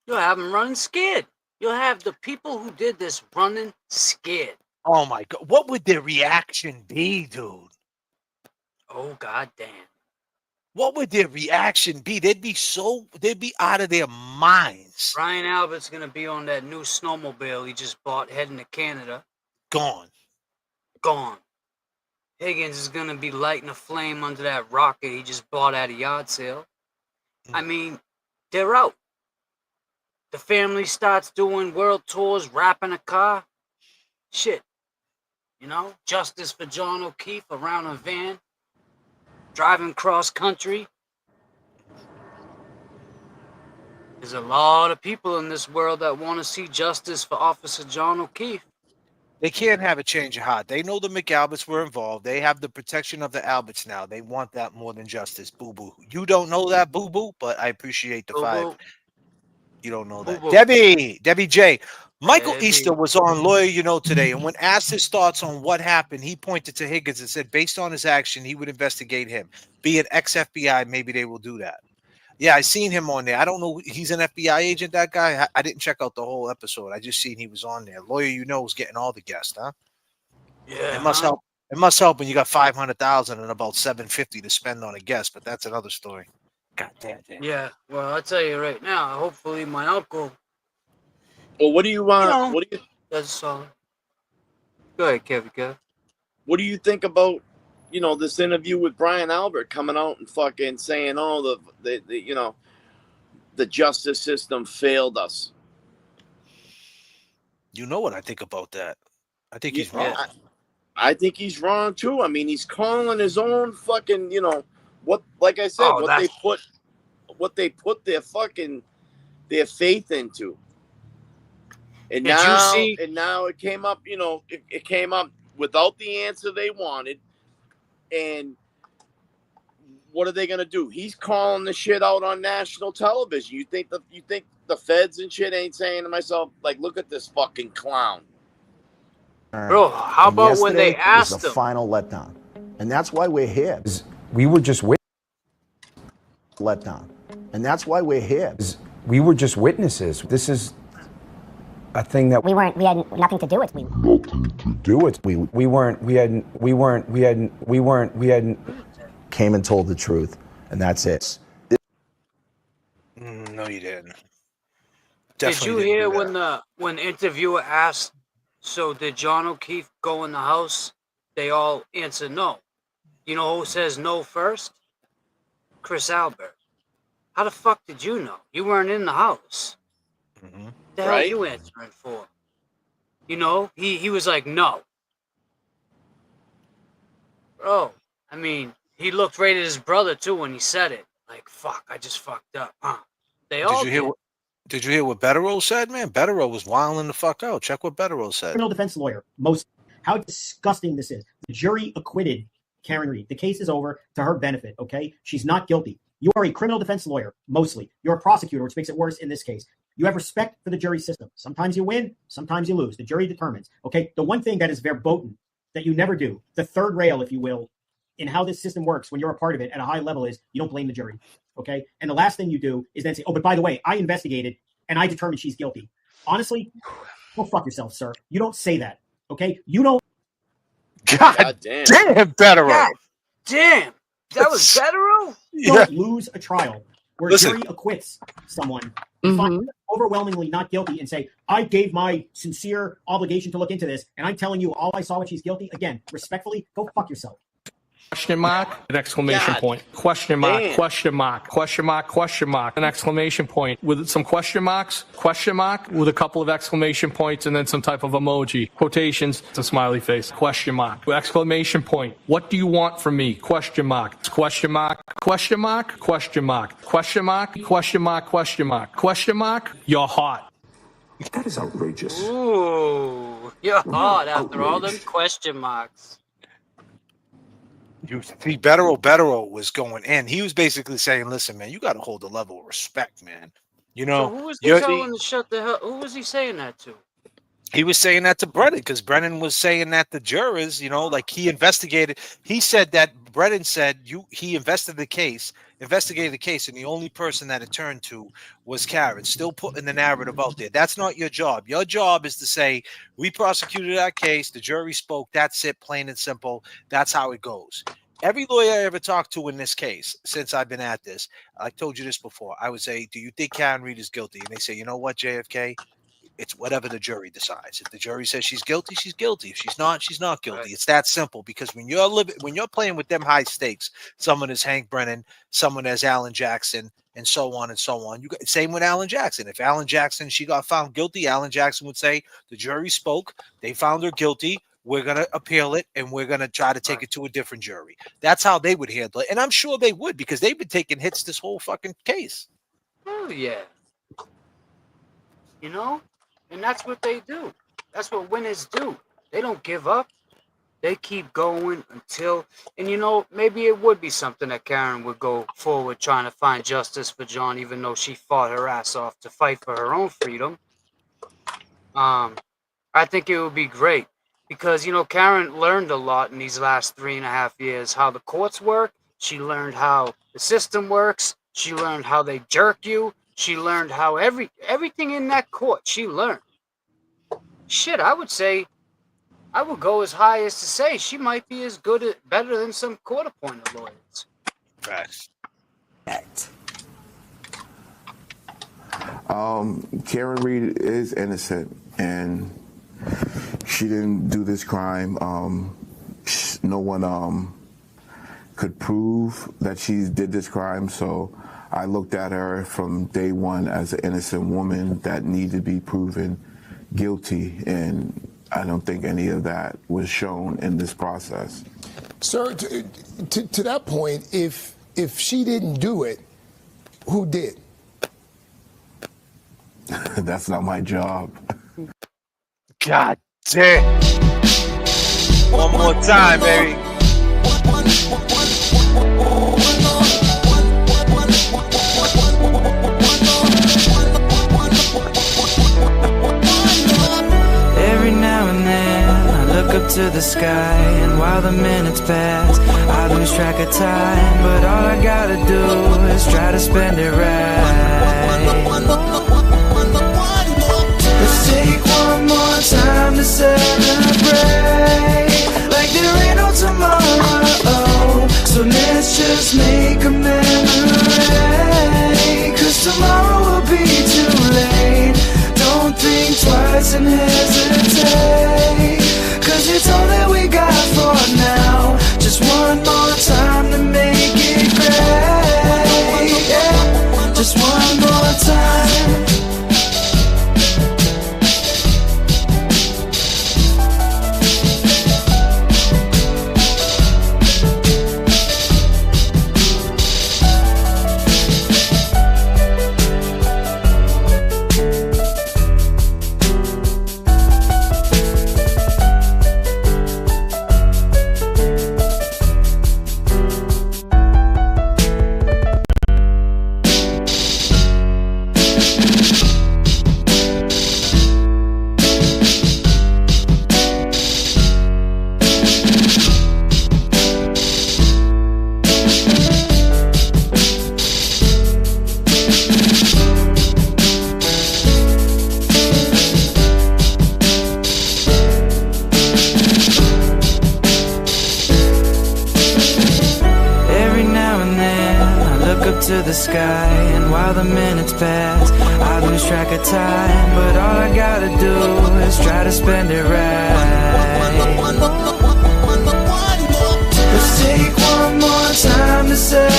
You'll have them running scared. You'll have the people who did this running scared. Oh my God. What would their reaction be, dude? Oh, God damn. What would their reaction be? They'd be out of their minds. Ryan Albert's going to be on that new snowmobile he just bought heading to Canada. Gone. Higgins is going to be lighting a flame under that rocket he just bought at a yard sale. I mean, they're out. The family starts doing world tours, wrapping a car. Shit. Justice for John O'Keefe around a van. Driving cross country. There's a lot of people in this world that want to see justice for Officer John O'Keefe. They can't have a change of heart. They know the McAlberts were involved. They have the protection of the Alberts now. They want that more than justice. Boo-boo. You don't know that, boo-boo, but I appreciate the Boo-boo. 5. You don't know Boo-boo. that. Debbie J. Michael Debbie. Easter was on Lawyer today, and when asked his thoughts on what happened, he pointed to Higgins and said, based on his action, he would investigate him. Be an ex-FBI, maybe they will do that. Yeah, I seen him on there. I don't know. He's an FBI agent, that guy. I didn't check out the whole episode. I just seen he was on there. Lawyer is getting all the guests, huh? Yeah. It must help. It must help when you got 500,000 and about 750 to spend on a guest, but that's another story. God damn. Yeah, well, I'll tell you right now, hopefully my uncle... Well, what do you want? That's solid. Go ahead, Kev. What do you think about, this interview with Brian Albert coming out and fucking saying, oh, the justice system failed us? You know what I think about that? I think he's wrong. I think he's wrong too. I mean, he's calling his own fucking, like I said, what they put their faith into. And now it came up, it came up without the answer they wanted. And what are they going to do? He's calling the shit out on national television. You think the feds and shit ain't saying to myself, like, look at this fucking clown. Bro, how about when they asked him? The final letdown. And that's why we're here. We were just letdown. And that's why we're here. We were just witnesses. This is a thing that we had nothing to do with. We hadn't came and told the truth, and that's it. No, you didn't. Did you hear when the interviewer asked, so did John O'Keefe go in the house? They all answered no. You know who says no first? Chris Albert. How the fuck did you know? You weren't in the house. Mm-hmm. The hell are you answering for? He was like, no. Bro, I mean, he looked right at his brother too when he said it. Like, fuck, I just fucked up, huh? They all Did you hear what Betterow said, man? Betterow was wilding the fuck out. Check what Betterow said. Criminal defense lawyer. How disgusting this is. The jury acquitted Karen Reed. The case is over to her benefit, okay? She's not guilty. You are a criminal defense lawyer, mostly. You're a prosecutor, which makes it worse in this case. You have respect for the jury system. Sometimes you win, sometimes you lose. The jury determines, okay? The one thing that is verboten, that you never do, the third rail, if you will, in how this system works when you're a part of it at a high level is you don't blame the jury, okay? And the last thing you do is then say, oh, but by the way, I investigated and I determined she's guilty. Honestly, go fuck yourself, sir. You don't say that, okay? You don't. God damn, Betterow. God damn. That was Betterow? You don't lose a trial where a jury acquits someone. overwhelmingly not guilty and say, I gave my sincere obligation to look into this, and I'm telling you all I saw when she's guilty, again, respectfully, go fuck yourself. Question mark, an exclamation God point. Question mark, damn. question mark, question mark, question mark, an exclamation point with some question marks, question mark with a couple of exclamation points and then some type of emoji. Quotations, it's a smiley face. Question mark, exclamation point. What do you want from me? Question mark, question mark, question mark, question mark, question mark, question mark, question mark, question mark. You're hot. That is outrageous. Ooh, you're hot after all them question marks. You see, Bettero was going in. He was basically saying, "Listen, man, you got to hold a level of respect, man. You know." So who was he telling to shut the hell? Who was he saying that to? He was saying that to Brennan because Brennan was saying that the jurors, you know, like he investigated. He said that Brennan said he investigated the case, and the only person that it turned to was Karen. Still putting the narrative out there. That's not your job. Your job is to say we prosecuted that case. The jury spoke. That's it, plain and simple. That's how it goes. Every lawyer I ever talked to in this case, since I've been at this, I told you this before. I would say, "Do you think Karen Reed is guilty?" And they say, "You know what, JFK? It's whatever the jury decides. If the jury says she's guilty, she's guilty. If she's not guilty." Right. It's that simple. Because when you're playing with them high stakes, someone is Hank Brennan, someone as Alan Jackson, and so on and so on. Same with Alan Jackson. If Alan Jackson, she got found guilty, Alan Jackson would say the jury spoke, they found her guilty. We're going to appeal it, and we're going to try to take it to a different jury. That's how they would handle it. And I'm sure they would because they've been taking hits this whole fucking case. Oh, yeah. You know? And that's what they do. That's what winners do. They don't give up. They keep going until, and you know, maybe it would be something that Karen would go forward trying to find justice for John, even though she fought her ass off to fight for her own freedom. I think it would be great because, you know, Karen learned a lot in these last 3.5 years, how the courts work. She learned how the system works. She learned how they jerk you. She learned how everything in that court, she learned. Shit, I would say, I would go as high as to say she might be as good, better than some court-appointed lawyers. Facts. Karen Reed is innocent, and she didn't do this crime. No one could prove that she did this crime, so I looked at her from day one as an innocent woman that needed to be proven guilty, and I don't think any of that was shown in this process. Sir, to that point, if she didn't do it, who did? That's not my job. God damn. One more time, baby. Every now and then I look up to the sky, and while the minutes pass I lose track of time, but all I gotta do is try to spend it right. Let's take one more time to celebrate like there ain't no tomorrow. So let's just make a memory, 'cause tomorrow will be too late. Don't think twice and hesitate, 'cause it's all that we got for now. Just one more time to make it great, yeah. Just one more time. To the sky, and while the minutes pass I lose lose track of time, but all I gotta do is try to spend it right. Let's take one more time to celebrate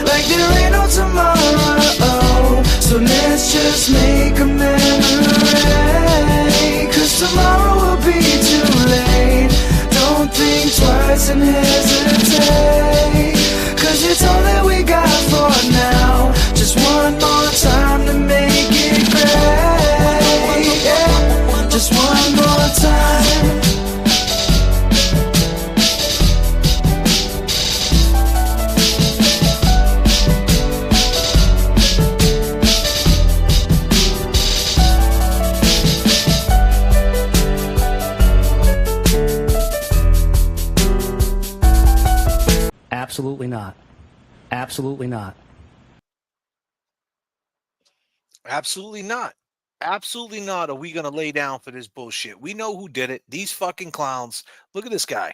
like there ain't no tomorrow. So let's just make a memory, 'cause tomorrow will be too late. Don't think twice and hesitate, 'cause it's all that we got for now. Just one more time to make it great, yeah. Just one more time. Absolutely not. Absolutely not. Absolutely not. Absolutely not are we going to lay down for this bullshit. We know who did it. These fucking clowns. Look at this guy.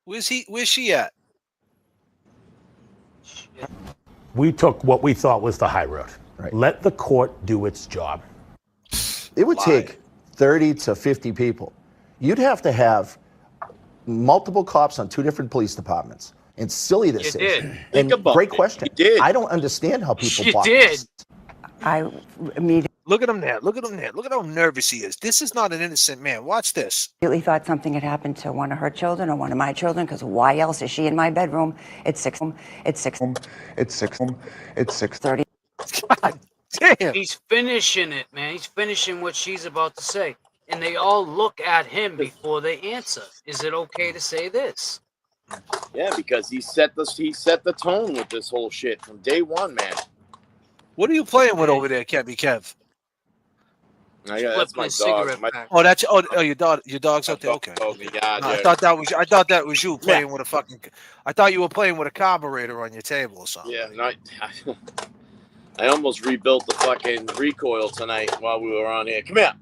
Where's she at? We took what we thought was the high road. Right. Let the court do its job. It would take 30 to 50 people. You'd have to have multiple cops on 2 different police departments. And silly this You is. did. And Think about great it. question. You did. I don't understand how people You block did. this. I immediately Look at him there. Look at him there. Look at how nervous he is. This is not an innocent man. Watch this. thought something had happened to one of her children or one of my children, because why else is she in my bedroom? It's 6:30. God damn. He's finishing it, man. He's finishing what she's about to say. And they all look at him before they answer. Is it okay to say this? Yeah, because he set the tone with this whole shit from day one, man. What are you playing with over there, Kev? That's my dog. Oh, that's your dog. Your dog's out there. Okay. Yeah, No, I thought that was you playing with a fucking. I thought you were playing with a carburetor on your table or something. Yeah, I almost rebuilt the fucking recoil tonight while we were on here. Come here.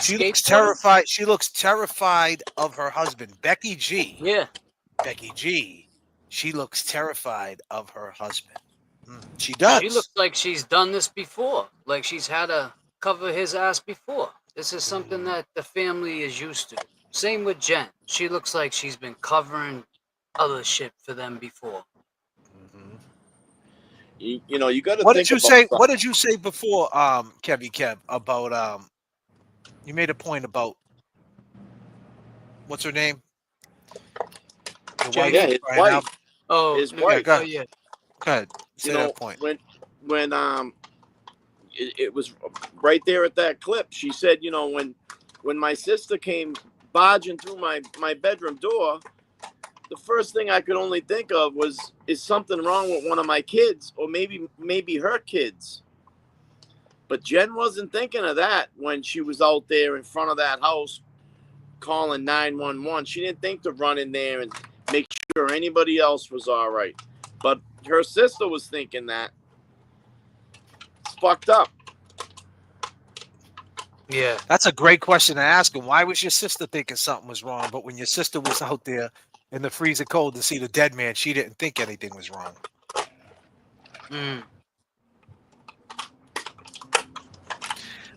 She looks terrified. She looks terrified of her husband, Becky G. Yeah. Becky G. She looks terrified of her husband. She does. She looks like she's done this before. Like she's had to cover his ass before. This is something that the family is used to. Same with Jen. She looks like she's been covering other shit for them before. You got to. What did you say? What did you say before, Kev? About you made a point about what's her name? Yeah, his wife. Oh, his wife. Go ahead. Say that point. When it was right there at that clip. She said, when my sister came barging through my bedroom door, the first thing I could only think of was, is something wrong with one of my kids, or maybe her kids. But Jen wasn't thinking of that when she was out there in front of that house calling 911. She didn't think to run in there and make sure anybody else was all right. But her sister was thinking that. It's fucked up. Yeah. That's a great question to ask him. Why was your sister thinking something was wrong? But when your sister was out there in the freezer cold to see the dead man, she didn't think anything was wrong.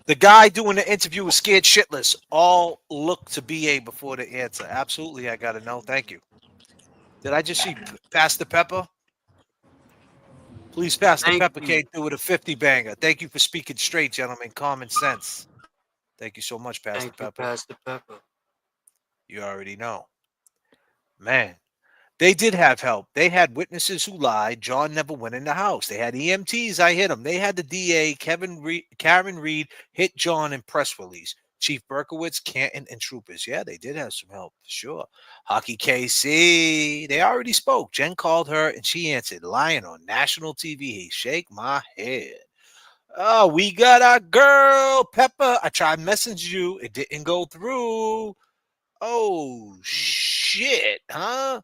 The guy doing the interview was scared shitless. All look to BA before the answer. Absolutely, I got to know. Thank you. Did I just see Pastor Pepper? Please, Pastor Pepper came through with a 50 banger. Thank you for speaking straight, gentlemen. Common sense. Thank you so much, Pastor Pepper. Pastor Pepper. You already know. Man, they did have help. They had witnesses who lied. John never went in the house. They had EMTs. I hit them. They had the DA, Karen Reed, hit John in press release. Chief Berkowitz, Canton, and troopers. Yeah, they did have some help, for sure. Hockey KC, they already spoke. Jen called her, and she answered, lying on national TV. Shake my head. Oh, we got our girl, Pepper. I tried messaging you. It didn't go through. Oh, shit, huh?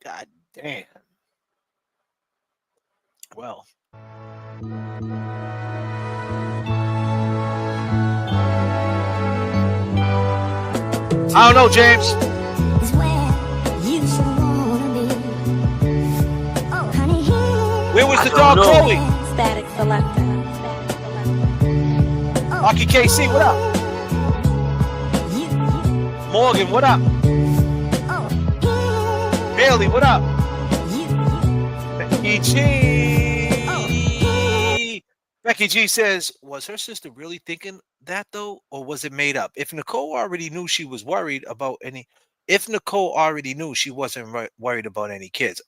God damn. Well. I don't know, James. Is where you should wanna be. Oh, honey, the dog Chloe? Static Selector. Aki KC, what up? Morgan, what up? Bailey, what up? Becky G. Becky G says, was her sister really thinking that though, or was it made up? If Nicole already knew she was worried about any, if Nicole already knew she wasn't worried about any kids,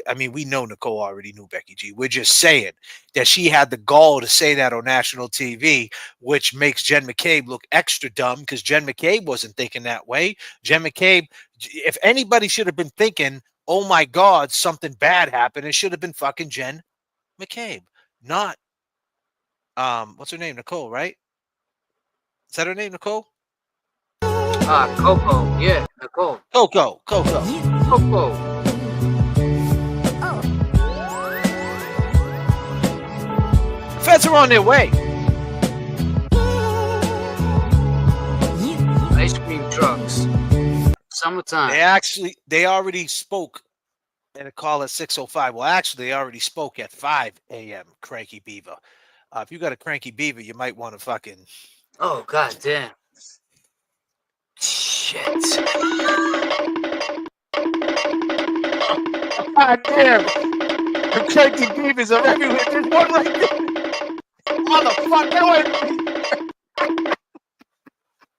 I mean, we know Nicole already knew, Becky G. We're just saying that she had the gall to say that on national TV, which makes Jen McCabe look extra dumb because Jen McCabe wasn't thinking that way. Jen McCabe, if anybody should have been thinking, oh my God, something bad happened, it should have been fucking Jen McCabe, not what's her name? Nicole, right? Is that her name, Nicole? Coco. Yeah, Nicole. Coco. Feds are on their way. Ice cream trucks. Summertime. They already spoke at a call at 6:05. Well, actually, they already spoke at 5 a.m. Cranky Beaver. If you got a cranky beaver, you might want to fucking. Oh, god damn. Shit. God damn. The cranky beavers are everywhere. There's one right there. Motherfucker.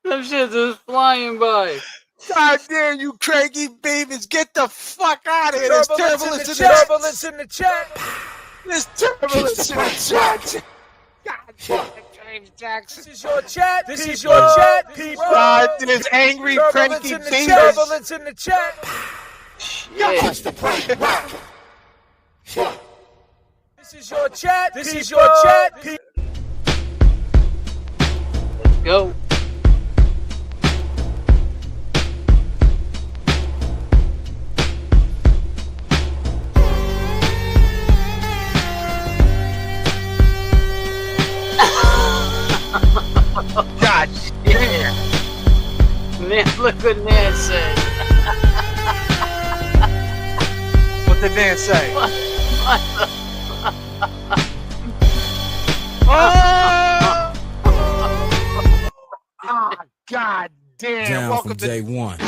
Them shit is flying by. God damn, you cranky beavers. Get the fuck out of here. There's turbulence in the chat. There's turbulence in the chat. God damn it, James Jackson. This is your chat. This is your chat, people. God, there's angry, cranky beavers. Turbulence in the chat. Yeah. This is your chat. This is your chat, people. Let's go. God damn. Man, look what Nan said. What did Nan say? Oh, God damn. Down Welcome from day one.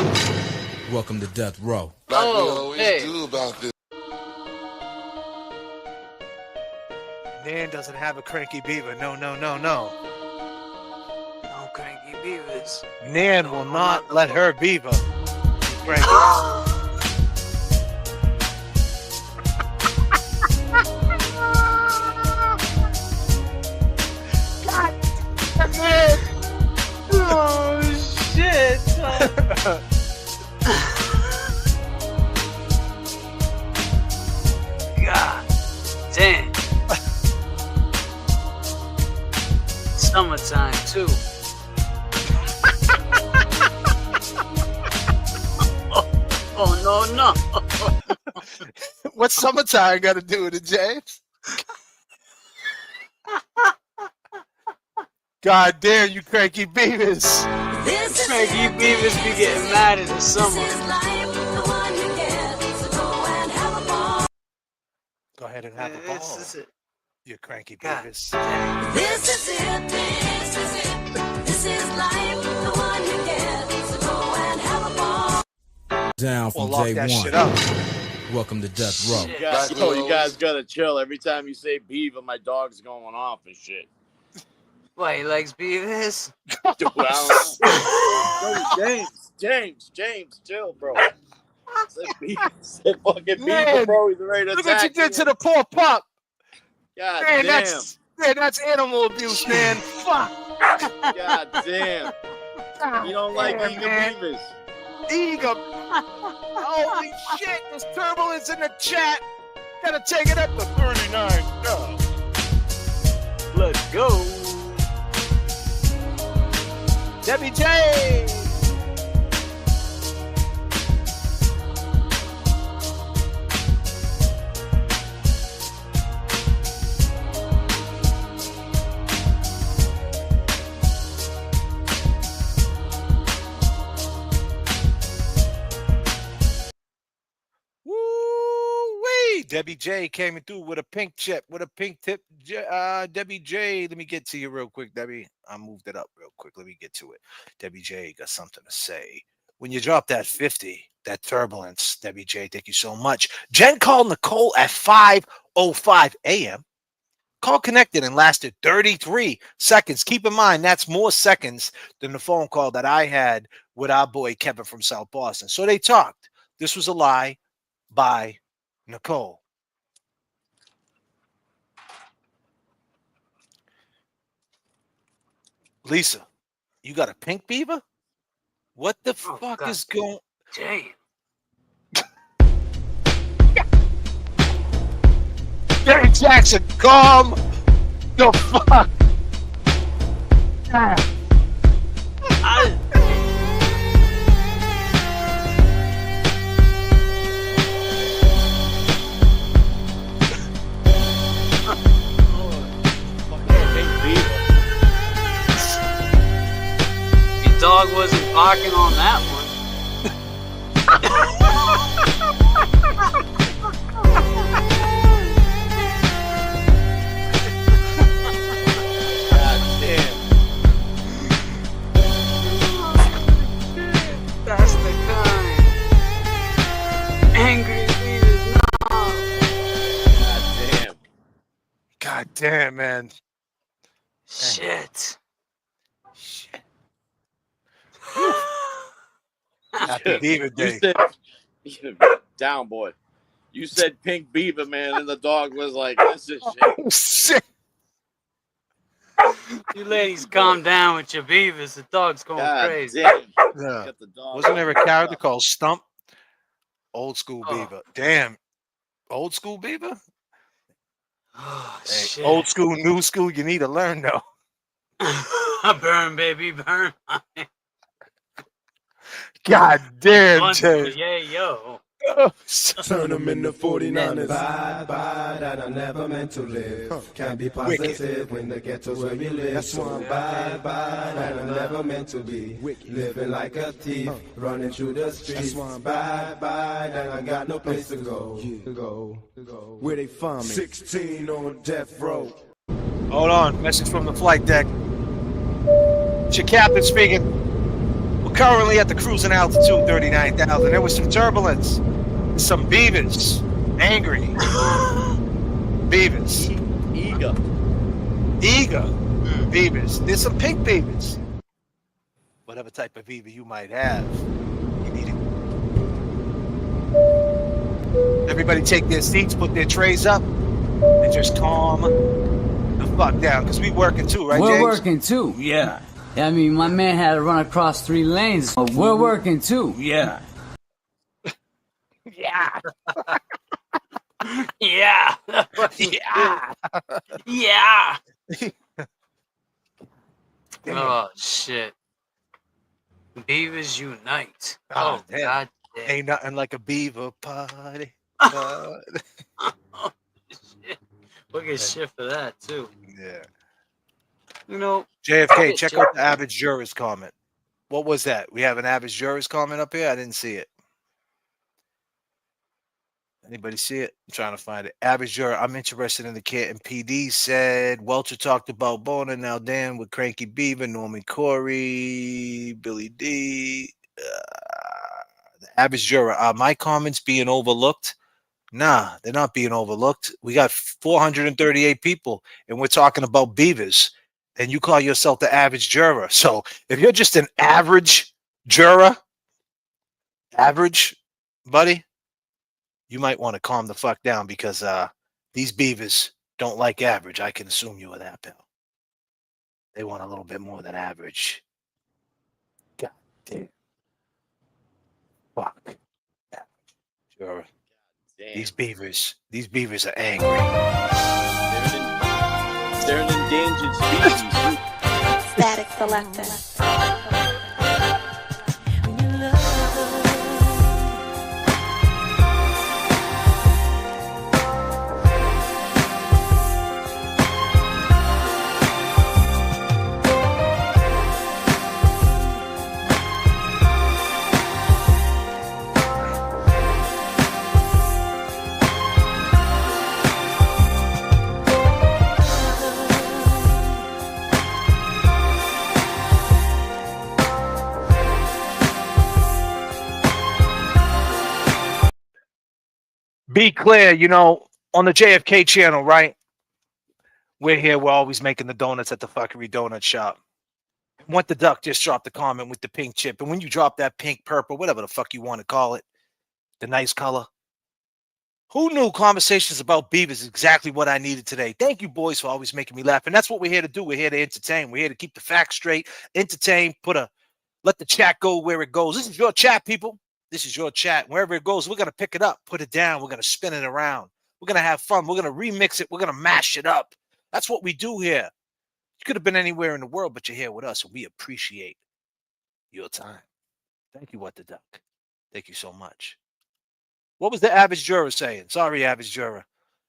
Welcome to Death Row. Like we always do about this. Nan doesn't have a cranky beaver. No. No cranky beavers. Nan will not let her beaver be cranky. God damn it. Oh shit. God damn. Summertime too. Oh no. What's summertime got to do with it, James? God damn, you cranky beavers. Cranky beavers be getting mad in the summer. Go ahead and have a ball. This is it. You cranky beavers. This is it. This is life. The one you get. So go and have a ball. Down from Lock day that one. shit up. Welcome to Death Row. You guys gotta chill. Every time you say beaver, my dog's going off and shit. Why, he likes beavers? James, chill, bro. Said fucking Man, beaver, bro. He's ready to look what you attack did to the poor pup. God Man, damn. that's animal abuse, man. Fuck. God damn. You don't like eager beavers. Eager. Holy shit, there's turbulence in the chat. Gotta take it up to 39. Go. Let's go. Debbie J. Debbie J came through with a pink chip, with a pink tip. Debbie J, let me get to you real quick, Debbie. I moved it up real quick. Let me get to it. Debbie J got something to say. When you drop that 50, that turbulence, Debbie J, thank you so much. Jen called Nicole at 5:05 a.m. Call connected and lasted 33 seconds. Keep in mind, that's more seconds than the phone call that I had with our boy Kevin from South Boston. So they talked. This was a lie by Nicole. Lisa, you got a pink beaver? What the fuck God is going? Damn. Jerry Jackson, calm the fuck. Your dog wasn't barking on that one. That's the kind. Angry Venus, no. God damn, man. Shit. Happy Beaver Day. You said, down, boy. You said pink beaver, man, and the dog was like, this is shit. You ladies calm down with your beavers. The dog's going crazy. Yeah. Wasn't there a character called Stump? Old school beaver. Damn. Old school beaver? Oh, Hey, shit. old school, new school, you need to learn though. Burn, baby, burn. God damn, Fun, Jay. yeah, yo. Turn them into 49ers. Bye, that I never meant to live. Can't be positive when the ghetto's where you live. That's why I'm bye, that I never meant to be. Living like a thief, running through the streets. Bye, that I got no place to go. Where they find me? 16 on death row. Hold on. Message from the flight deck. It's your captain speaking. We're currently at the cruising altitude 39,000. There was some turbulence. Some beavers. Angry. Beavers. Eager. Beavers. There's some pink beavers. Whatever type of beaver you might have. You need it. Everybody take their seats, put their trays up, and just calm the fuck down. Because we working too, right, We're James? working too, yeah. I mean, my man had to run across 3 lanes. We're working too, yeah. Yeah. Yeah. Yeah. Oh, shit. Beavers unite. Oh, damn. God damn. Ain't nothing like a beaver party. Oh, shit. We'll get shit for that, too. Yeah. You know, JFK, check out the average jurors comment. What was that? We have an average jurors comment up here? I didn't see it. Anybody see it? I'm trying to find it. Average juror, I'm interested in the kid. And PD said, Welcher talked about Bona, now Dan with Cranky Beaver, Norman Corey, Billy D. The average juror, are my comments being overlooked? Nah, they're not being overlooked. We got 438 people, and we're talking about beavers. And you call yourself the average juror. So if you're just an average juror, average, buddy, you might want to calm the fuck down because these beavers don't like average. I can assume you are that, pal. They want a little bit more than average. God damn. Fuck. Average juror. These beavers are angry. They're an endangered species. Static Selector. be clear, you know, on the JFK channel, right? We're here. We're always making the donuts at the fuckery donut shop. What the Duck just dropped a comment with the pink chip. And when you drop that pink, purple, whatever the fuck you want to call it, the nice color. Who knew conversations about beavers is exactly what I needed today? Thank you, boys, for always making me laugh. And that's what we're here to do. We're here to entertain. We're here to keep the facts straight, entertain, let the chat go where it goes. This is your chat, people. This is your chat. Wherever it goes, we're going to pick it up, put it down. We're going to spin it around. We're going to have fun. We're going to remix it. We're going to mash it up. That's what we do here. You could have been anywhere in the world, but you're here with us, and we appreciate your time. Thank you, What the Duck. Thank you so much. What was the average juror saying? Sorry, average juror.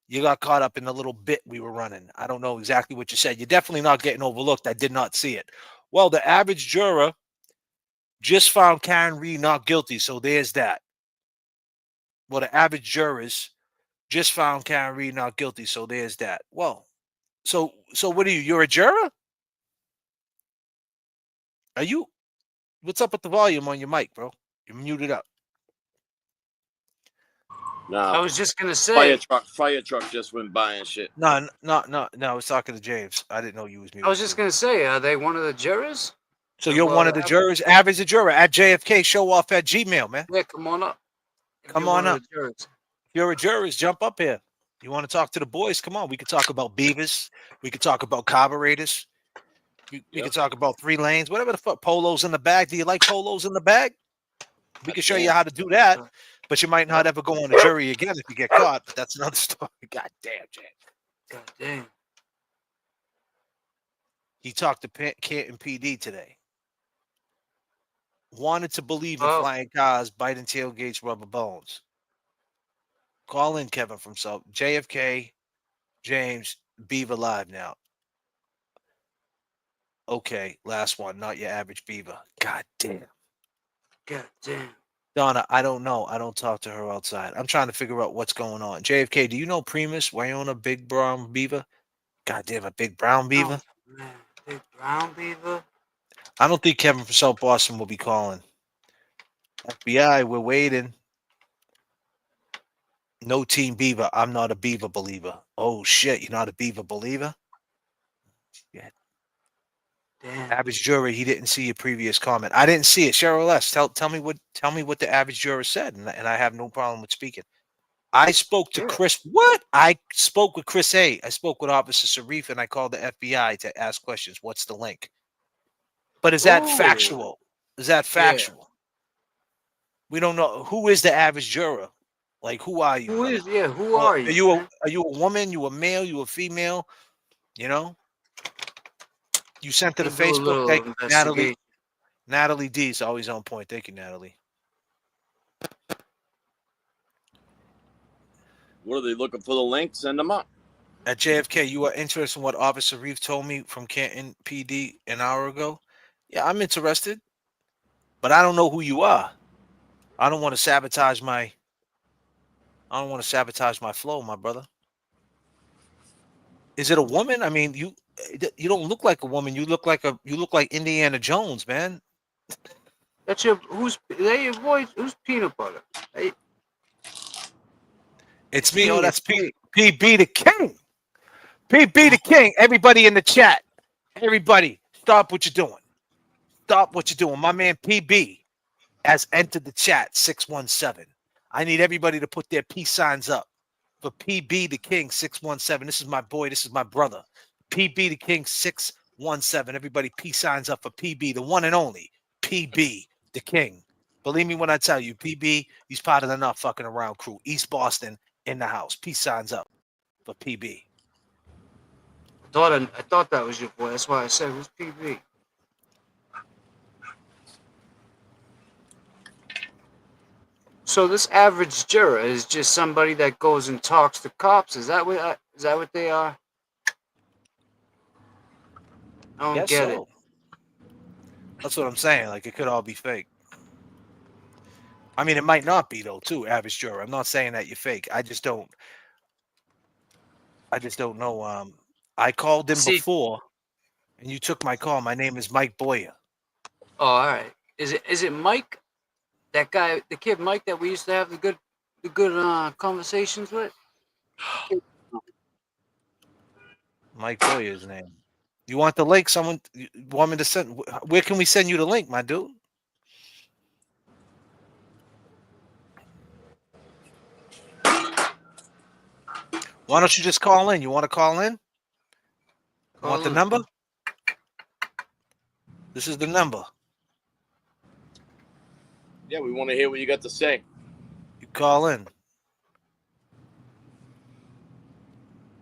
You got caught up in the little bit we were running. I don't know exactly what you said. You're definitely not getting overlooked. I did not see it. Well, the average juror just found Karen Reed not guilty, so there's that. Well, the average jurors just found Karen Reed not guilty, so there's that. Well, so what are you? You're a juror? Are you? What's up with the volume on your mic, bro? You're muted up. Nah, I was just gonna say. Fire truck just went by and shit. No. I was talking to James. I didn't know you was muted. I was just gonna say, are they one of the jurors? So you're one of the jurors, average a juror at JFK. Show off at Gmail, man. Yeah, come on up. Come on up. If you're a juror, just jump up here. You want to talk to the boys? Come on. We could talk about beavers. We could talk about carburetors. We could talk about 3 lanes. Whatever the fuck. Polos in the bag. Do you like polos in the bag? We can show you how to do that. But you might not ever go on a jury again if you get caught. But that's another story. God damn, James. God damn. He talked to Canton PD today. Wanted to believe in flying cars, biting tailgates, rubber bones. Call in, Kevin, from JFK, James, Beaver Live now. Okay, last one. Not your average Beaver. God damn. God damn. Donna, I don't know. I don't talk to her outside. I'm trying to figure out what's going on. JFK, do you know Primus? Wyona, Big Brown Beaver? God damn, a Big Brown Beaver? Oh, man. Big Brown Beaver? I don't think Kevin from South Boston will be calling. FBI, we're waiting. No Team Beaver. I'm not a Beaver believer. Oh, shit. You're not a Beaver believer? Yeah. Damn. Average juror, he didn't see your previous comment. I didn't see it. Cheryl S. Tell me what the average juror said, and I have no problem with speaking. I spoke to Chris. What? I spoke with Chris A. I spoke with Officer Sharif, and I called the FBI to ask questions. What's the link? But is that factual? Is that factual? Yeah. We don't know. Who is the average juror? Like, who are you? Who are you? Are you a woman? You a male? You a female? You know? You sent to the Facebook. Thank you, Natalie D is always on point. Thank you, Natalie. What are they looking for? The link? Send them up. At JFK, you are interested in what Officer Reeve told me from Canton PD an hour ago? Yeah, I'm interested. But I don't know who you are. I don't want to sabotage my flow, my brother. Is it a woman? I mean, you don't look like a woman. You look like Indiana Jones, man. That's who's peanut butter? Hey. It's me. Oh, that's PB the King. PB the King. Everybody in the chat. Everybody, stop what you're doing. Stop what you're doing. My man PB has entered the chat 617. I need everybody to put their peace signs up for PB the King 617. This is my boy. This is my brother. PB the King 617. Everybody peace signs up for PB, the one and only PB the King. Believe me when I tell you, PB, he's part of the Not Fucking Around crew. East Boston in the house. Peace signs up for PB. I thought that was your boy. That's why I said it was PB. So this average juror is just somebody that goes and talks to cops. Is that what they are? I don't get it. That's what I'm saying. Like, it could all be fake. I mean, it might not be though, too, average juror. I'm not saying that you're fake. I just don't know. I called him before, and you took my call. My name is Mike Boyer. Oh, all right. Is it Mike? That guy, the kid Mike that we used to have the good conversations with? Mike Boyer's name. You want the link? Someone you want me to send? Where can we send you the link, my dude? Why don't you just call in? You want to call in? Want the number? This is the number. Yeah, we want to hear what you got to say. You call in.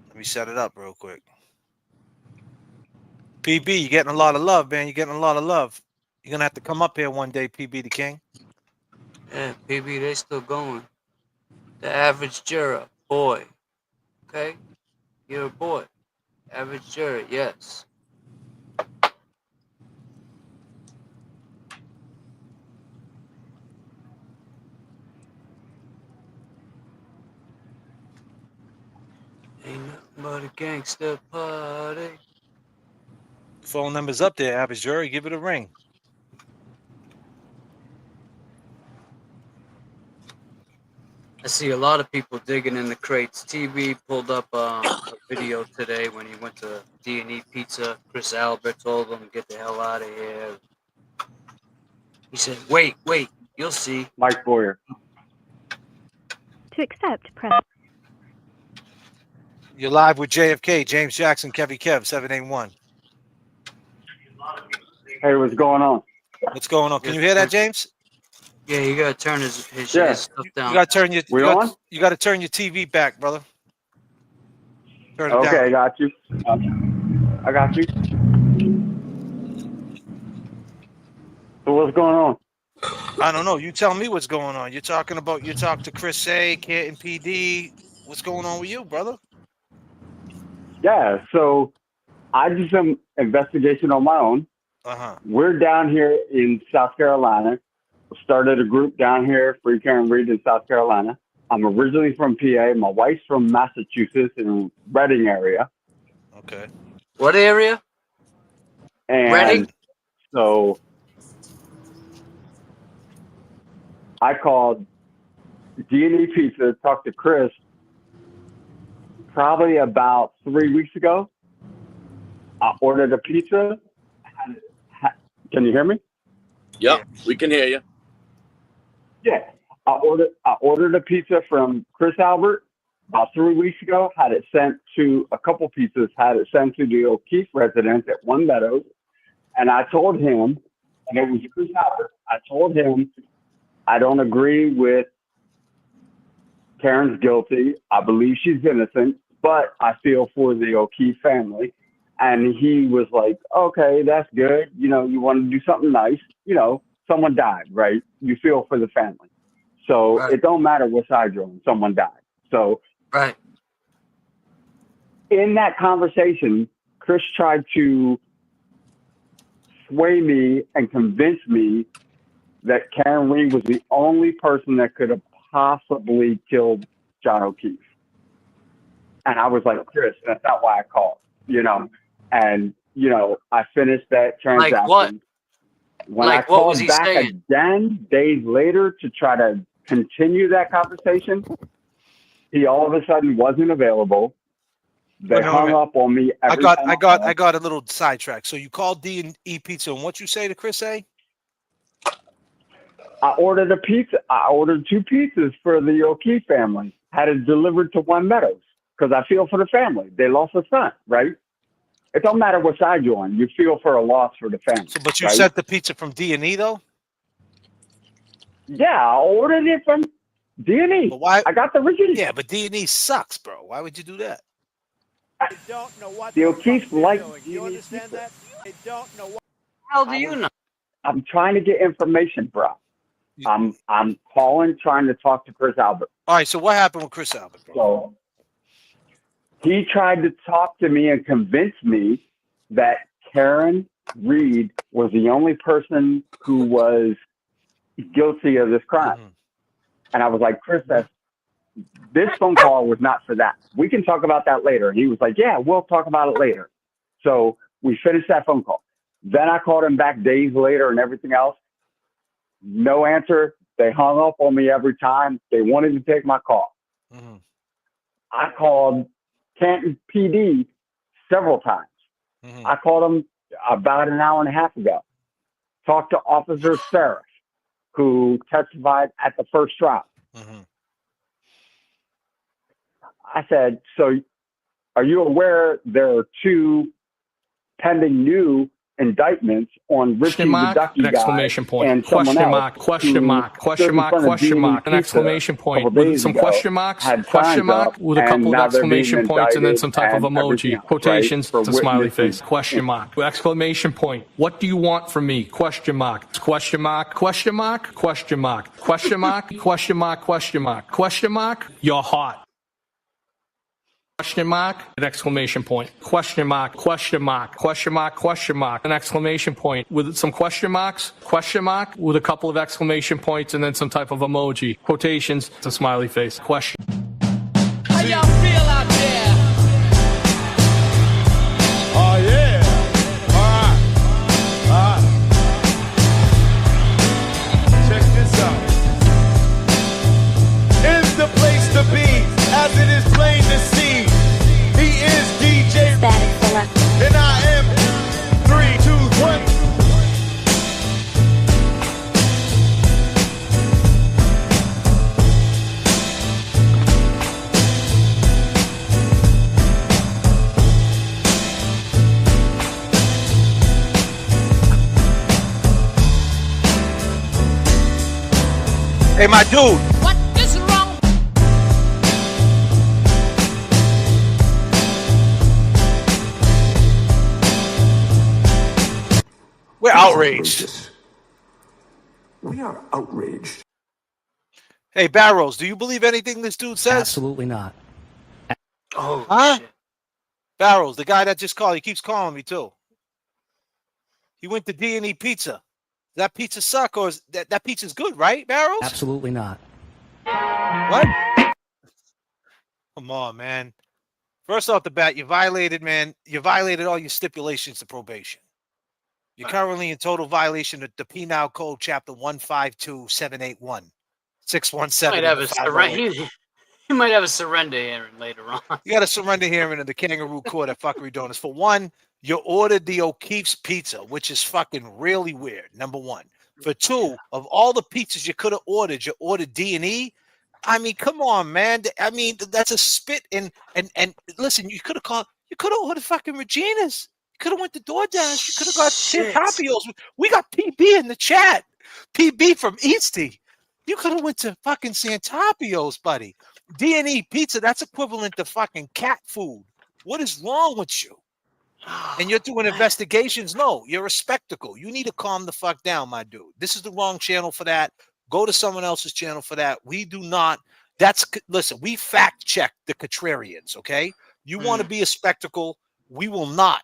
Let me set it up real quick. PB, you're getting a lot of love, man. You're getting a lot of love. You're going to have to come up here one day, PB the King. Yeah, PB, they still going. The average juror, boy. Okay? You're a boy. Average juror, yes. Ain't nothing but a gangster party. Phone number's up there, average jury. Give it a ring. I see a lot of people digging in the crates. TV pulled up a video today when he went to D&E Pizza. Chris Albert told him, get the hell out of here. He said, wait, you'll see. Mike Boyer. To accept, press. You're live with JFK, James Jackson, Kevy Kev, 781. Hey, what's going on? What's going on? Can you hear that, James? Yeah, you gotta turn his stuff down. You gotta turn your you gotta turn your TV back, brother. Turn it down. Okay, got you. I got you. So what's going on? I don't know. You tell me what's going on. You talked to Chris A, Canton PD. What's going on with you, brother? Yeah, so I did some investigation on my own. Uh-huh. We're down here in South Carolina. Started a group down here, Free Karen Reed in South Carolina. I'm originally from PA. My wife's from Massachusetts in Reading area. Okay. What area? And Reading? So I called D&E Pizza, talked to Chris probably about 3 weeks ago. I ordered a pizza. Can you hear me? Yep, we can hear you. Yeah, I ordered a pizza from Chris Albert about 3 weeks ago. Had it sent to a couple pizzas. Had it sent to the O'Keefe residence at One Meadows, and I told him, and it was Chris Albert. I told him I don't agree with Karen's guilty. I believe she's innocent, but I feel for the O'Keefe family. And he was like, okay, that's good. You know, you want to do something nice. You know, someone died, right? You feel for the family. So It don't matter what side you're on. Someone died. So in that conversation, Chris tried to sway me and convince me that Karen Reed was the only person that could have possibly killed John O'Keefe. And I was like, Chris, that's not why I called, you know. And, you know, I finished that transaction. Like what? When like I called what was he back saying? again, days later, to try to continue that conversation, he all of a sudden wasn't available. They hung up on me. I got a little sidetracked. So you called D&E Pizza, and what you say to Chris A? I ordered a pizza. I ordered 2 pizzas for the O'Keefe family. Had it delivered to One Meadows because I feel for the family. They lost a son, right? It don't matter what side you're on. You feel for a loss for the family. So, but you right? sent the pizza from D&E though? Yeah, I ordered it from D&E. But why? I got the original. Yeah, but D&E sucks, bro. Why would you do that? I don't know what the O'Keefe like. You understand that? I don't know what. How do you know? I'm trying to get information, bro. I'm calling, trying to talk to Chris Albert. All right, so what happened with Chris Albert, bro? So he tried to talk to me and convince me that Karen Reed was the only person who was guilty of this crime. Mm-hmm. And I was like, Chris, this phone call was not for that. We can talk about that later. And he was like, yeah, we'll talk about it later. So we finished that phone call. Then I called him back days later and everything else. No answer. They hung up on me every time. They wanted to take my car. Mm-hmm. I called Canton PD several times. Mm-hmm. I called them about an hour and a half ago. Talked to Officer Serif, who testified at the first trial. Mm-hmm. I said, so are you aware there are 2 pending new indictments on Richie the Ducky an exclamation point, and someone question else mark, question mark, question mark, question mark, an exclamation point with some question marks, question mark with a couple of exclamation points and then some type of emoji, quotations, it's a smiley face, question mark, exclamation point. What do you want from me? Question mark, question mark, question mark, question mark, question mark, question mark, question mark, question mark, you're hot. Question mark, an exclamation point, question mark, question mark, question mark, question mark, an exclamation point with some question marks, question mark with a couple of exclamation points and then some type of emoji, quotations, it's a smiley face, question. How y'all feel out there? Oh yeah. All right. Check this out. Is the place to be, as it is plain to see. He is DJ Static Selector. and I am 3, 2, 1. Hey, my dude. What is wrong? We're outraged. We are outraged. Hey, Barrows, do you believe anything this dude says? Absolutely not. Oh, huh? shit. Barrows, the guy that just called, he keeps calling me too. He went to D&E Pizza. That pizza suck, or is that pizza's good, right, Barrows? Absolutely not. What? Come on, man. First off the bat, you violated all your stipulations to probation. You're currently in total violation of the Penal Code, Chapter 152781. 617. He might have a surrender hearing later on. You got a surrender hearing in the Kangaroo Court at Fuckery Donuts. For one, you ordered the O'Keefe's pizza, which is fucking really weird, number one. For two, of all the pizzas you could have ordered, you ordered D&E. I mean, come on, man. I mean, that's a spit. And listen, you could have ordered fucking Regina's. You could have went to DoorDash. You could have got Santapios. We got PB in the chat. PB from Eastie. You could have went to fucking Santapios, buddy. D&E pizza, that's equivalent to fucking cat food. What is wrong with you? And you're doing investigations? No, you're a spectacle. You need to calm the fuck down, my dude. This is the wrong channel for that. Go to someone else's channel for that. We do not. Listen, we fact check the contrarians, okay? You want to be a spectacle? We will not.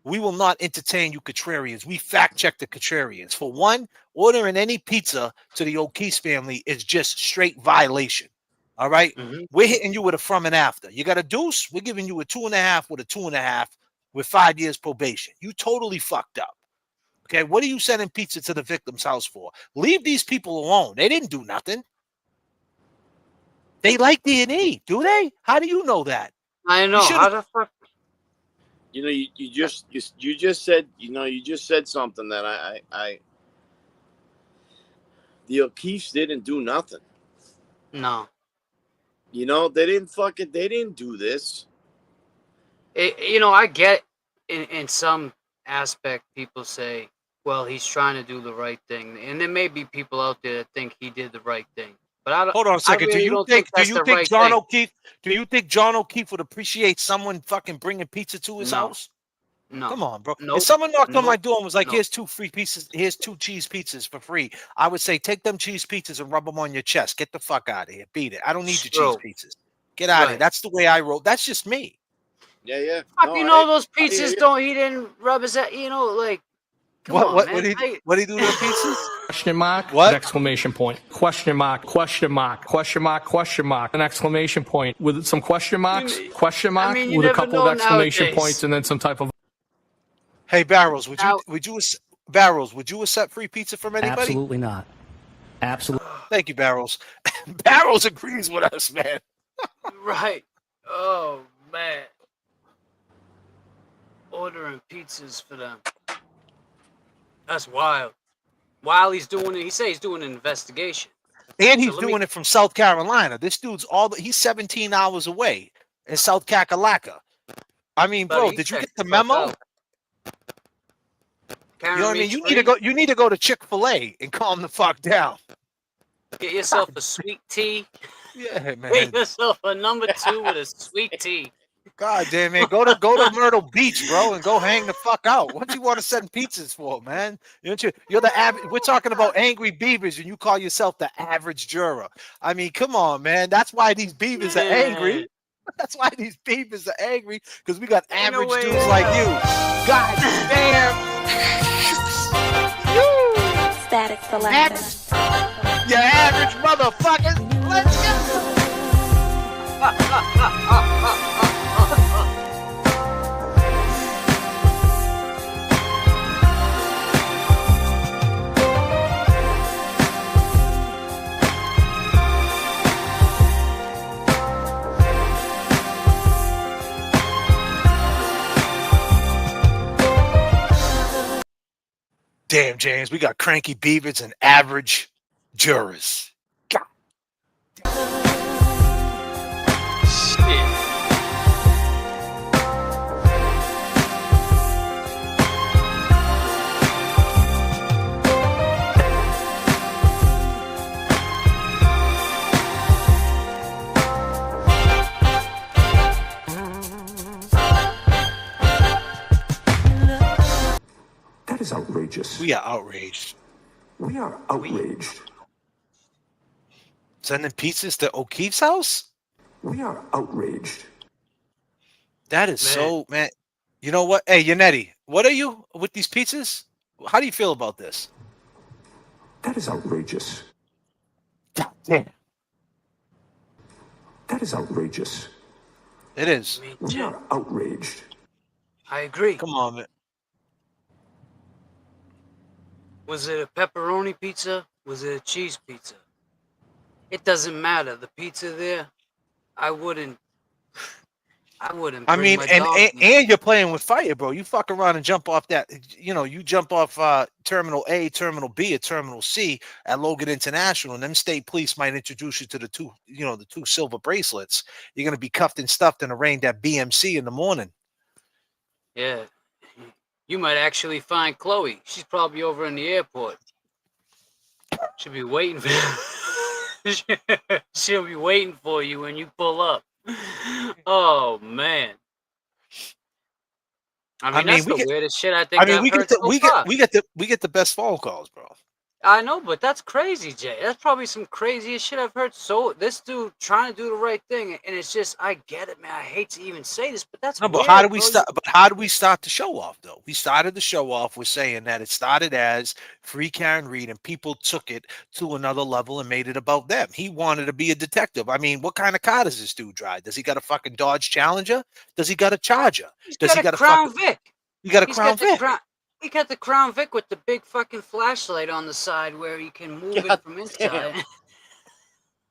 We will not entertain you contrarians. We fact check the contrarians. For one, ordering any pizza to the O'Keefe family is just straight violation. All right? We're hitting you with a from and after. You got a deuce? We're giving you a 2.5 with a 2.5 with 5 years probation. You totally fucked up. Okay, what are you sending pizza to the victim's house for? Leave these people alone. They didn't do nothing. They like D&E, do they? How do you know that? I know. How the fuck? You know, you just said something that I the O'Keefes didn't do nothing. No. You know, they didn't do this. I get in some aspect people say, well, he's trying to do the right thing, and there may be people out there that think he did the right thing. But I don't. Hold on a second. Really do you think John O'Keefe? Do you think John O'Keefe would appreciate someone fucking bringing pizza to his house? No. Come on, bro. Nope. If someone knocked on my door and was like, Nope. "Here's 2 free pieces. Here's 2 cheese pizzas for free," I would say, "Take them cheese pizzas and rub them on your chest. Get the fuck out of here. Beat it. I don't need your cheese pizzas. Get out of here." That's the way I roll. That's just me. Yeah. No, those pizzas he didn't rub his head. Like. What did he do to the pizzas? Question mark, what? An exclamation point, question mark, question mark, question mark, question mark, an exclamation point with some question marks, question mark with a couple of exclamation points and then some type of. Hey, Barrows, would you accept free pizza from anybody? Absolutely not. Absolutely. Thank you, Barrels. Barrels agrees with us, man. Right. Oh, man. Ordering pizzas for them. That's wild. While he's doing it, he says he's doing an investigation. And he's doing it from South Carolina. This dude's he's 17 hours away in South Kakalaka. I mean, bro, did you get the memo? You know what I mean? You need to go to Chick-fil-A and calm the fuck down. Get yourself a sweet tea. Yeah, man. Get yourself a number 2 with a sweet tea. God damn, man. Go to Myrtle Beach, bro, and go hang the fuck out. What you want to send pizzas for, man? You're the average. We're talking about angry beavers, and you call yourself the average juror. I mean, come on, man. That's why these beavers are angry. That's why these beavers are angry, because we got average dudes like you. God damn. Static Selector. You average motherfuckers. Let's go. Damn, James, we got cranky beavers and average jurors. God. Shit. That is outrageous. We are outraged. We are outraged. Sending pizzas to O'Keefe's house? We are outraged. That is so, man. You know what? Hey, Yannetti, what are you with these pizzas? How do you feel about this? That is outrageous. God damn. That is outrageous. It is. We are outraged. I agree. Come on, man. Was it a pepperoni pizza? Was it a cheese pizza? It doesn't matter. The pizza there, I wouldn't. I mean, and you're playing with fire, bro. You fuck around and jump off that. You jump off Terminal A, Terminal B, or Terminal C at Logan International, and them state police might introduce you to the two silver bracelets. You're gonna be cuffed and stuffed and arraigned at BMC in the morning. Yeah, you might actually find Chloe. She's probably over in the airport. She'll be waiting for you. She'll be waiting for you when you pull up. Oh man! I mean that's the weirdest shit I think. I mean, we get the best phone calls, bro. I know, but that's crazy, Jay. That's probably some craziest shit I've heard. So this dude trying to do the right thing, and it's just, I get it, man. I hate to even say this, but that's. No, but weird, how do we start? But how do we start the show off, though? We started the show off with saying that it started as Free Karen Reed, and people took it to another level and made it about them. He wanted to be a detective. I mean, what kind of car does this dude drive? Does he got a fucking Dodge Challenger? Does he got a Charger? Does he got a Crown Vic? You got a Crown Vic? He got the Crown Vic with the big fucking flashlight on the side where you can move it from inside.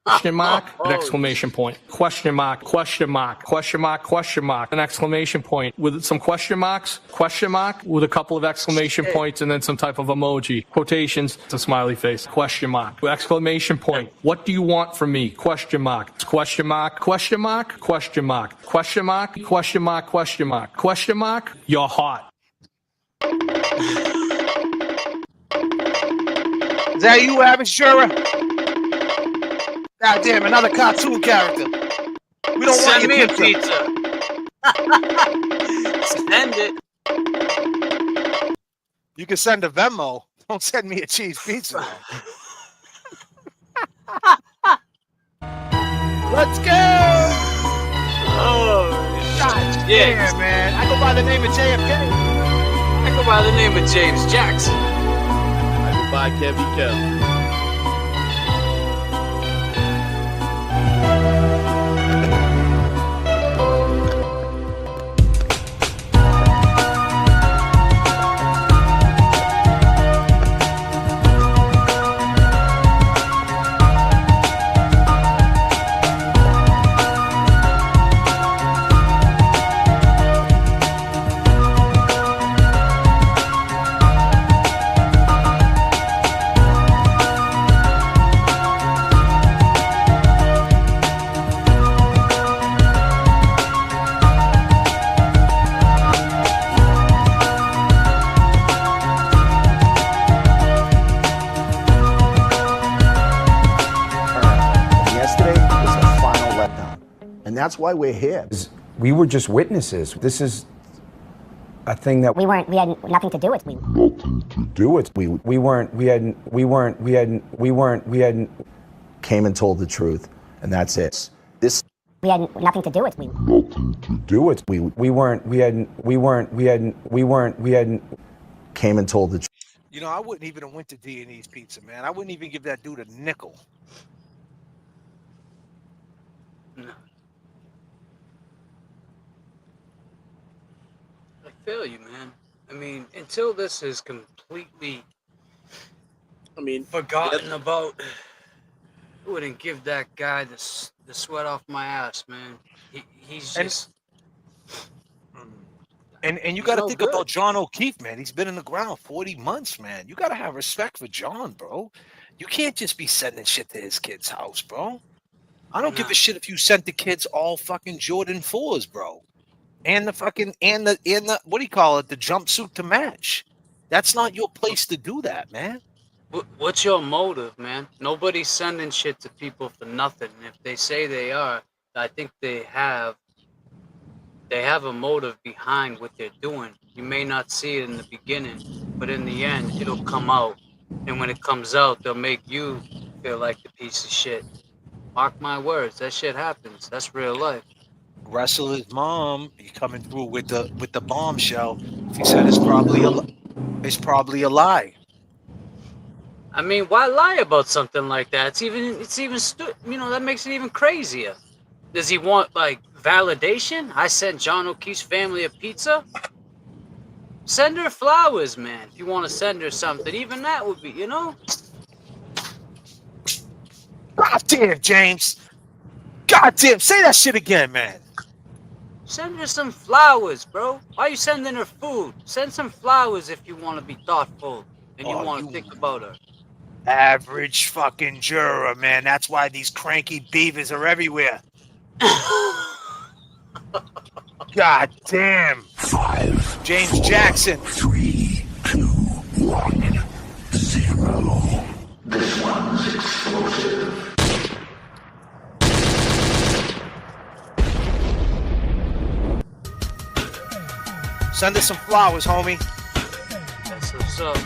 Question mark, an exclamation point. Question mark, question mark, question mark, question mark, an exclamation point with some question marks, question mark with a couple of exclamation points and then some type of emoji. Quotations, it's a smiley face. Question mark, exclamation point. What do you want from me? Question mark, question mark, question mark, question mark, question mark, question mark, question mark, question mark, you're hot. Is that you, average juror? God damn, another cartoon character. We don't want me your a pizza. Send it. You can send a Venmo. Don't send me a cheese pizza. Let's go. Oh, God damn, man. I go by the name of JFK. I go by the name of James Jackson. I go by Kevy Kev. that's why we're here. We were just witnesses. This is a thing that we had nothing to do with. We hadn't came and told the truth, and that's it. We had nothing to do with. We hadn't came and told the truth. You know, I wouldn't even have went to D&E's Pizza, man. I wouldn't even give that dude a nickel. No. I feel you, man. I mean, until this is completely, forgotten about, I wouldn't give that guy the sweat off my ass, man. He's just. And you got to think about John O'Keefe, man. He's been in the ground 40 months, man. You got to have respect for John, bro. You can't just be sending shit to his kid's house, bro. I don't give a shit if you sent the kids all fucking Jordan 4s, bro. And the fucking, and the what do you call it? The jumpsuit to match. That's not your place to do that, man. What's your motive, man? Nobody's sending shit to people for nothing. If they say they are, I think they have a motive behind what they're doing. You may not see it in the beginning, but in the end, it'll come out. And when it comes out, they'll make you feel like the piece of shit. Mark my words, that shit happens. That's real life. Wrestler's mom, you coming through with the bombshell. She said it's probably a lie. I mean, why lie about something like that? It's even that makes it even crazier. Does he want like validation? I sent John O'Keefe's family a pizza. Send her flowers, man. If you want to send her something, even that would be, God damn, James. God damn, say that shit again, man. Send her some flowers, bro. Why are you sending her food? Send some flowers if you want to be thoughtful and you want to think about her. Average fucking juror, man. That's why these cranky beavers are everywhere. God damn. 5, James 4, Jackson. 3, 2, 1, 0. This one's explosive. Send us some flowers, homie. That's what's up.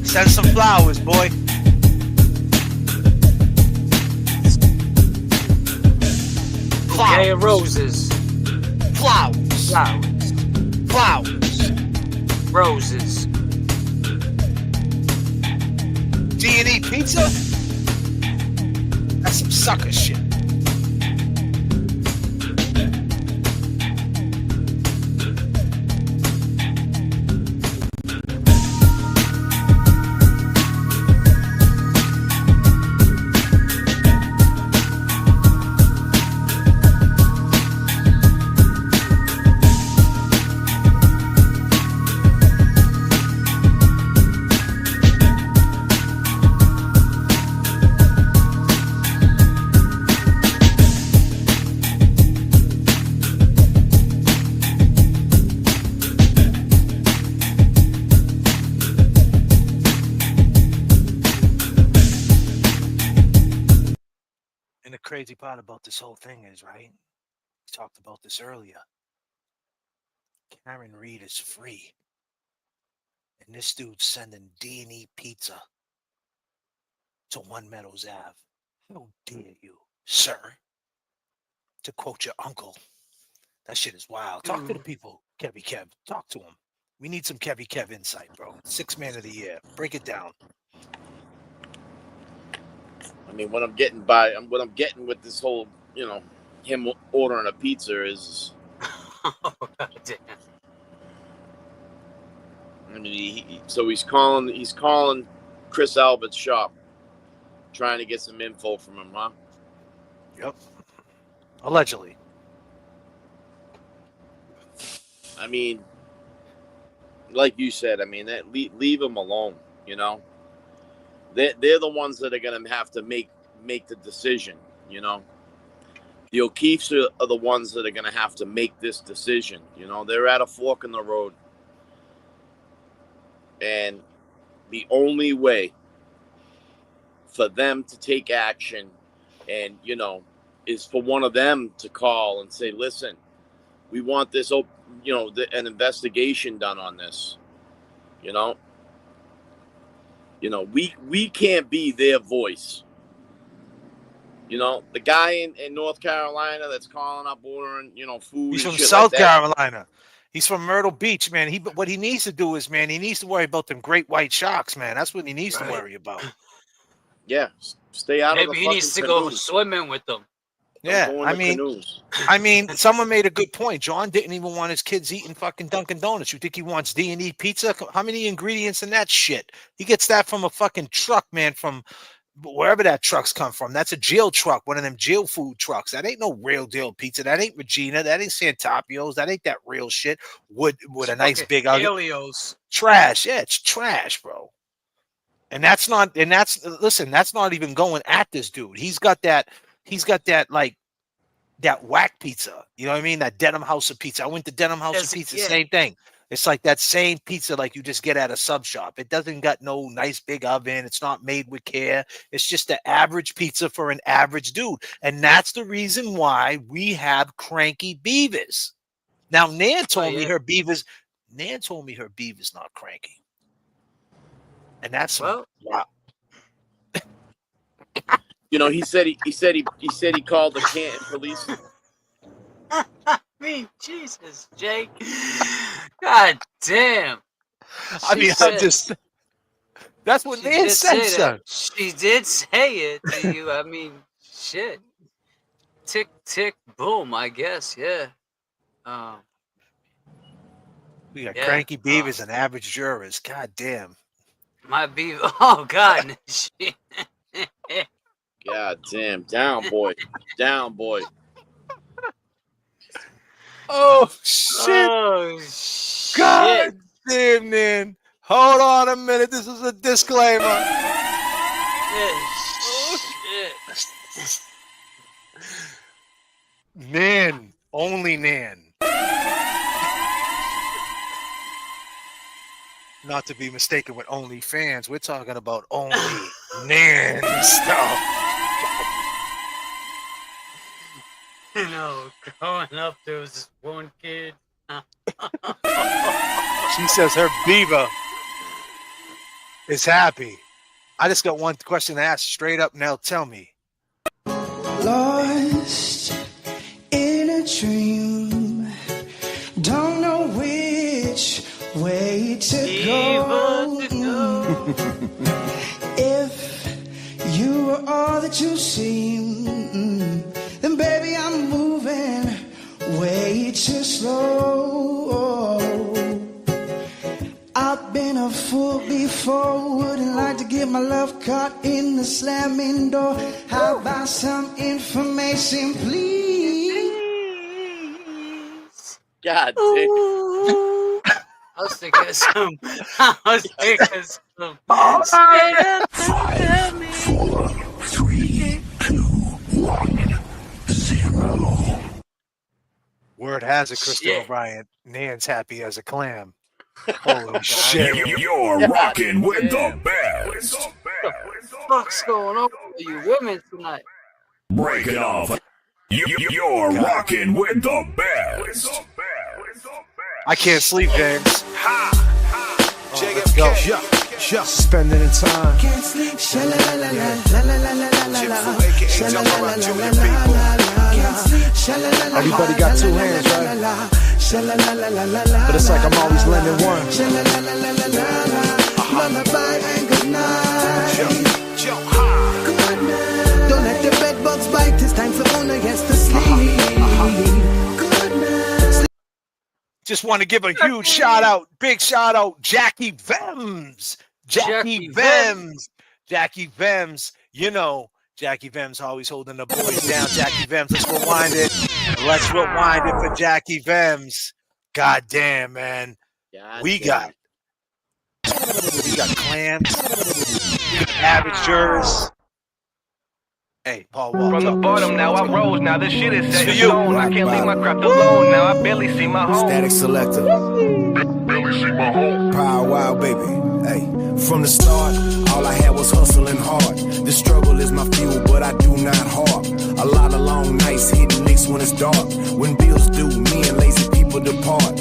Send some flowers, boy. Bouquet of roses. Flowers. Flowers. Flowers. Roses. D&E Pizza? That's some sucker shit. Crazy part about this whole thing is, right? We talked about this earlier. Karen Reed is free. And this dude's sending D&E Pizza to One Meadows Ave. How dare you, sir? To quote your uncle. That shit is wild. Talk to the people, Kevy Kev. Talk to him. We need some Kevy Kev insight, bro. 6th man of the year. Break it down. I mean, what I'm getting with this whole, him ordering a pizza is. Oh, God damn. I mean, he's calling Chris Albert's shop, trying to get some info from him, huh? Yep. Allegedly. I mean, like you said, I mean, that leave them alone. You know, they're the ones that are going to have to make the decision. You know, the O'Keefes are the ones that are going to have to make this decision. You know, they're at a fork in the road, and the only way for them to take action, and is for one of them to call and say, "Listen, we want this, an investigation done on this." We can't be their voice. The guy in North Carolina that's calling up ordering, food. He's and from shit South like that. Carolina. He's from Myrtle Beach, man. What he needs to do is, man, he needs to worry about them great white sharks, man. That's what he needs to worry about. Yeah, stay out of the Maybe he fucking needs to go canoes. swimming with them. Yeah, Don't go in the canoes. I mean, someone made a good point. John didn't even want his kids eating fucking Dunkin' Donuts. You think he wants D&E pizza? How many ingredients in that shit? He gets that from a fucking truck, man, from wherever that trucks come from. That's a jail truck, one of them jail food trucks. That ain't no real deal pizza. That ain't Regina. That ain't Santapio's. That ain't that real shit. With a nice big Helios. Trash. Yeah, it's trash, bro. And that's not even going at this dude. He's got that like that whack pizza. You know what I mean? That Denham House of Pizza. I went to Denham House of Pizza, same thing. It's like that same pizza like you just get at a sub shop. It doesn't got no nice big oven. It's not made with care. It's just the average pizza for an average dude. And that's the reason why we have cranky beavers. Now, Nan told me her beaver's not cranky. And that's wow. He said he called the Canton police. I mean, Jesus, Jake. God damn. That's what Nan said, son. She did say it to you. I mean, shit. Tick, tick, boom, I guess. Yeah. We got cranky beavers and average jurors. God damn. My beaver. Oh, God. God damn. Down, boy. Down, boy. Oh, shit. Oh, shit. God damn, Nan. Hold on a minute. This is a disclaimer. Oh, shit. Nan. Only Nan. Not to be mistaken with OnlyFans. We're talking about only Nan stuff. Growing up, there was this one kid. She says her beaver is happy. I just got one question to ask straight up. Now tell me. Lost in a dream, don't know which way to go. If you were all that you seem, then baby I'm moving way too slow. I've been a fool before, wouldn't like to get my love caught in the slamming door. How about some information, please? God damn. I was thinking of some. 5, 4, 3, 2, 1, 0. Word has it, Kristen O'Brien. Nan's happy as a clam. Holy shit. You're rocking with the best. What the fuck's going on with you women tonight? Break it off. You're rocking with the best. I can't sleep, James. Let's go. Just spending in time. Can't sleep. Everybody got two hands, right? But it's like I'm always lending one. Lullaby and good night. Don't let the bed bugs bite. It's time for Una. Yes, the Just want to give a huge shout out, big shout out, Jackie Vems. Jackie Vems. Jackie Vems. You know, Jackie Vems always holding the boys down. Jackie Vems. Let's rewind it. Let's rewind it for Jackie Vems. God damn, man. We got clams. We got avengers. Hey, Paul Wall. From the bottom, now I rose. Now this shit is set in stone. I can't leave my craft alone. Now I barely see my home. Static Selector. Barely see my home. Power Wild, baby. Hey, from the start, all I had was hustling hard. The struggle is my fuel, but I do not harp. A lot of long nights hitting licks when it's dark. When bills due, me and lazy people depart.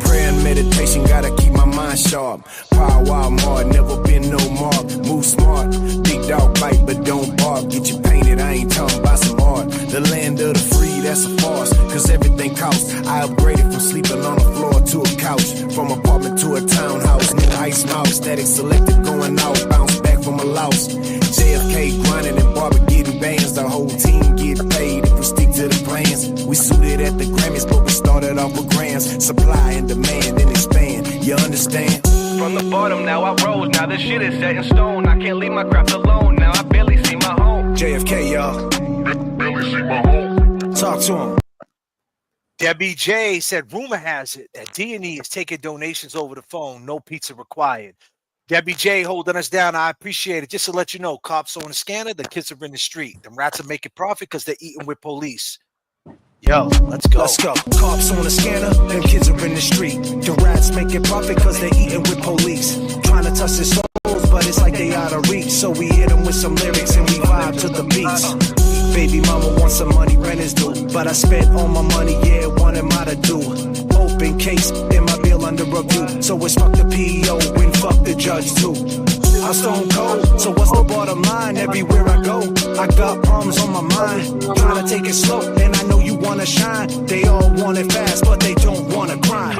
Prayer and meditation, gotta keep my mind sharp. Power Wild Mart, never been no mark. Move smart, big dog bite, but don't bark. Get you painted, I ain't talking about some art. The land of the free, that's a farce, cause everything costs. I upgraded from sleeping on the floor to a couch. From apartment to a townhouse, new ice mouse. Static Selected going out, bounce back from a loss. JFK grinding and Barber getting bands. The whole team get paid if we stick to the plans. We suited at the Grammys, but we started off with grams. Supply and demand and expand, you understand? From the bottom, now I rose. Now this shit is set in stone. I can't leave my craft alone. Now I barely see my home. JFK, y'all. Barely see my home. Talk to him. Debbie J said, rumor has it that D&E is taking donations over the phone. No pizza required. Debbie J holding us down. I appreciate it. Just to let you know, cops on the scanner, the kids are in the street. Them rats are making profit because they're eating with police. Yo, let's go. Let's go. Cops on the scanner, them kids are in the street. The rats making profit because they're eating with police. Trying to touch their souls, but it's like they out of reach. So we hit them with some lyrics and we vibe to the beats. Baby mama wants some money, rent is due. But I spent all my money, yeah, what am I to do? Open case, then my bill under review. So it's fuck the PEO and fuck the judge too. I'm stone cold, so what's the bottom line? Everywhere I go, I got problems on my mind. Trying to take it slow, and I know you wanna shine. They all want it fast, but they don't wanna grind.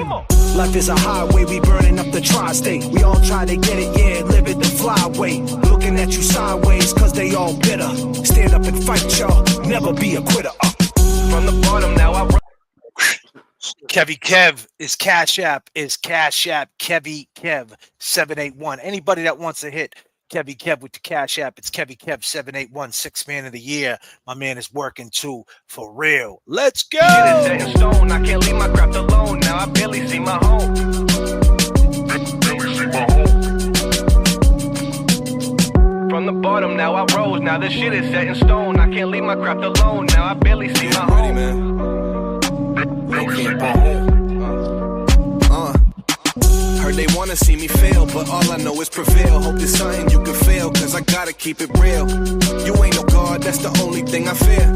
Life is a highway, we burning up the tri-state. We all try to get it, yeah, live it the flyway. Looking at you sideways, cause they all bitter. Stand up and fight, y'all, never be a quitter. From the bottom, now I rose. Kevy Kev is Cash App, Kevy Kev 781. Anybody that wants to hit Kevy Kev with the Cash App, it's Kevy Kev 781, 6th man of the year. My man is working too, for real. Let's go. Set in stone. I can't leave my craft alone. Now I barely see my home. Barely see my home. From the bottom, now I rose. Now this shit is set in stone. I can't leave my craft alone. Now I barely see my home. Heard they wanna see me fail, but all I know is prevail. Hope there's something you can fail, cause I gotta keep it real. You ain't no God, that's the only thing I fear.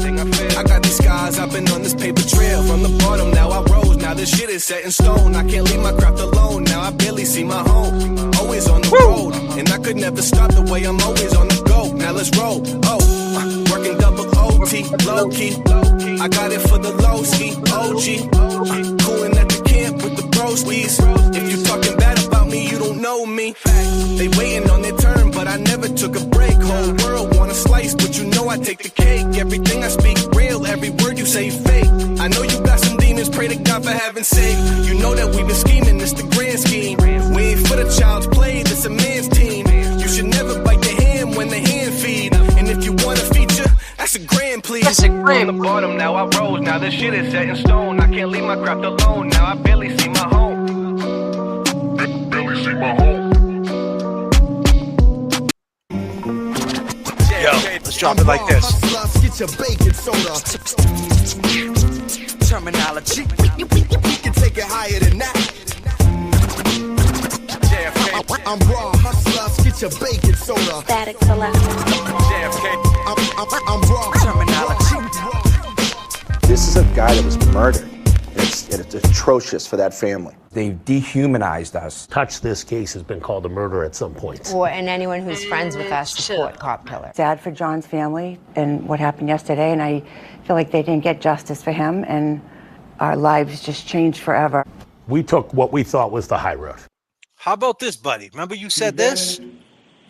I got these scars, I've been on this paper trail. From the bottom, now I rose, now this shit is set in stone. I can't leave my craft alone, now I barely see my home. Always on the road, and I could never stop the way I'm always on the go. Now let's roll, working double OT, low key. I got it for the low ski, OG. Cooling at the camp with the broskies. If you talking bad about me, you don't know me. They waiting on their turn, but I never took a break. Whole world want a slice, but you know I take the cake. Everything I speak real, every word you say fake. I know you got some demons, pray to God for having sake. You know that we been scheming, it's the grand scheme. We ain't for the child's play, this a man's team. You should never bite the hand when the hand feed. And if you want a feature, that's a grand, please. That's a grand. From the bottom, now I rose. Now this shit is set in stone. I can't leave my craft alone. Now I barely see my home. Barely see my home. Yo, let's drop it like this. Get your bacon soda. Terminology. We can take it higher than that. I'm raw hustler. Get your bacon soda. Static Selector. I'm raw terminology. This is a guy that was murdered. It's atrocious for that family. They've dehumanized us. This case has been called a murder at some point. And anyone who's friends with us support cop killer. Sad for John's family and what happened yesterday, and I feel like they didn't get justice for him, and our lives just changed forever. We took what we thought was the high road. How about this, buddy? Remember you said this?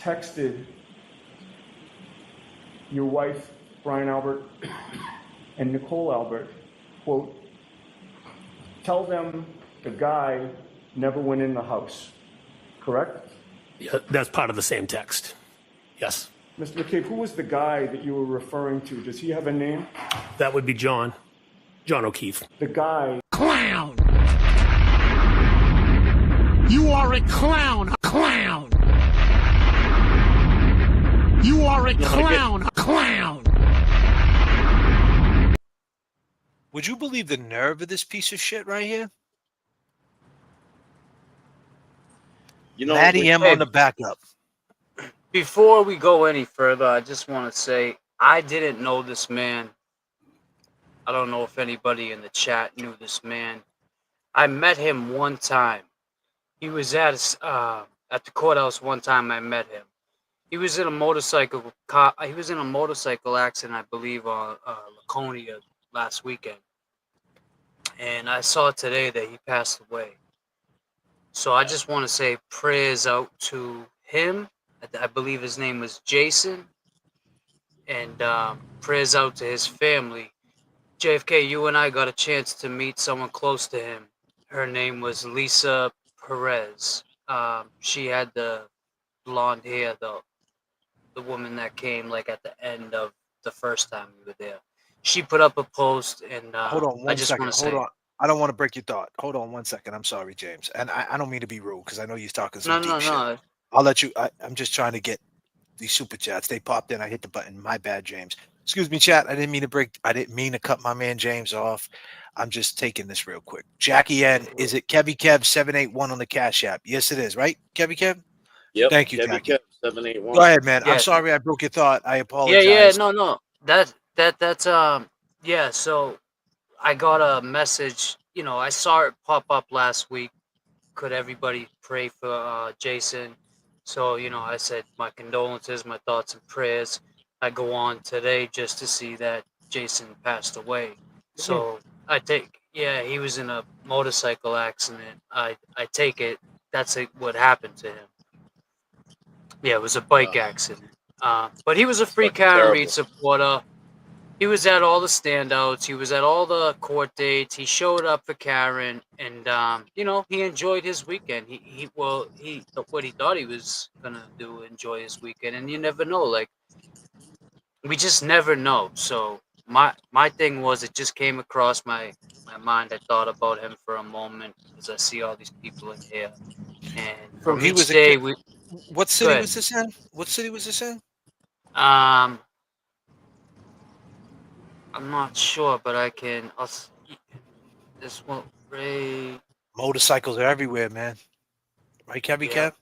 Texted your wife, Brian Albert, and Nicole Albert, quote, tell them the guy never went in the house, correct? Yeah, that's part of the same text. Yes. Mr. McCabe, who was the guy that you were referring to? Does he have a name? That would be John O'Keefe. The guy. Clown! You are a clown! A clown! You are a clown! A clown! Would you believe the nerve of this piece of shit right here? You know, Matty M on the backup. Before we go any further, I just want to say I didn't know this man. I don't know if anybody in the chat knew this man. I met him one time. He was at the courthouse one time. I met him. He was in a motorcycle accident, I believe, on Laconia last weekend. And I saw today that he passed away. So I just want to say prayers out to him. I believe his name was Jason. And prayers out to his family. JFK, you and I got a chance to meet someone close to him. Her name was Lisa Perez. She had the blonde hair, the woman that came like at the end of the first time we were there. She put up a post, and hold on one second. Hold on. I don't want to break your thought. Hold on 1 second. I'm sorry, James. And I don't mean to be rude because I know you're talking some deep shit. I'll let you. I'm just trying to get these super chats. They popped in. I hit the button. My bad, James. Excuse me, chat. I didn't mean to cut my man James off. I'm just taking this real quick. Jackie N, is it Kevy Kev 781 on the Cash App? Yes, it is, right? Kevy Kev? Yep. Thank you, Kevy Jackie. Kev 781. Go ahead, man. Yeah. I'm sorry I broke your thought. I apologize. Yeah, no. That's yeah, so I got a message, I saw it pop up last week. Could everybody pray for Jason? So, I said my condolences, my thoughts and prayers. I go on today just to see that Jason passed away. So he was in a motorcycle accident. I take it that's what happened to him. Yeah, it was a bike accident. But he was a free Karen Reed supporter. He was at all the standouts. He was at all the court dates. He showed up for Karen, and he enjoyed his weekend. He what he thought he was gonna do, enjoy his weekend, and you never know. Like, we just never know. So my thing was, it just came across my mind. I thought about him for a moment as I see all these people in here, and from each day What city was this in? What city was this in? I'm not sure, but this one, Ray. Motorcycles are everywhere, man. Right, Kevy Kev?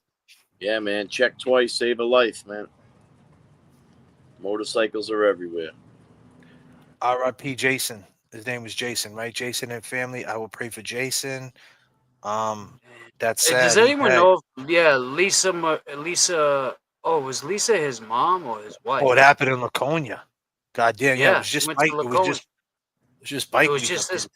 Yeah, man. Check twice, save a life, man. Motorcycles are everywhere. R.I.P. Jason. His name was Jason, right? Jason and family. I will pray for Jason. That's sad. Does anyone know? Lisa. Oh, was Lisa his mom or his wife? Oh, it happened in Laconia. God damn, yeah. It was just bike. It was just bike. It was just this.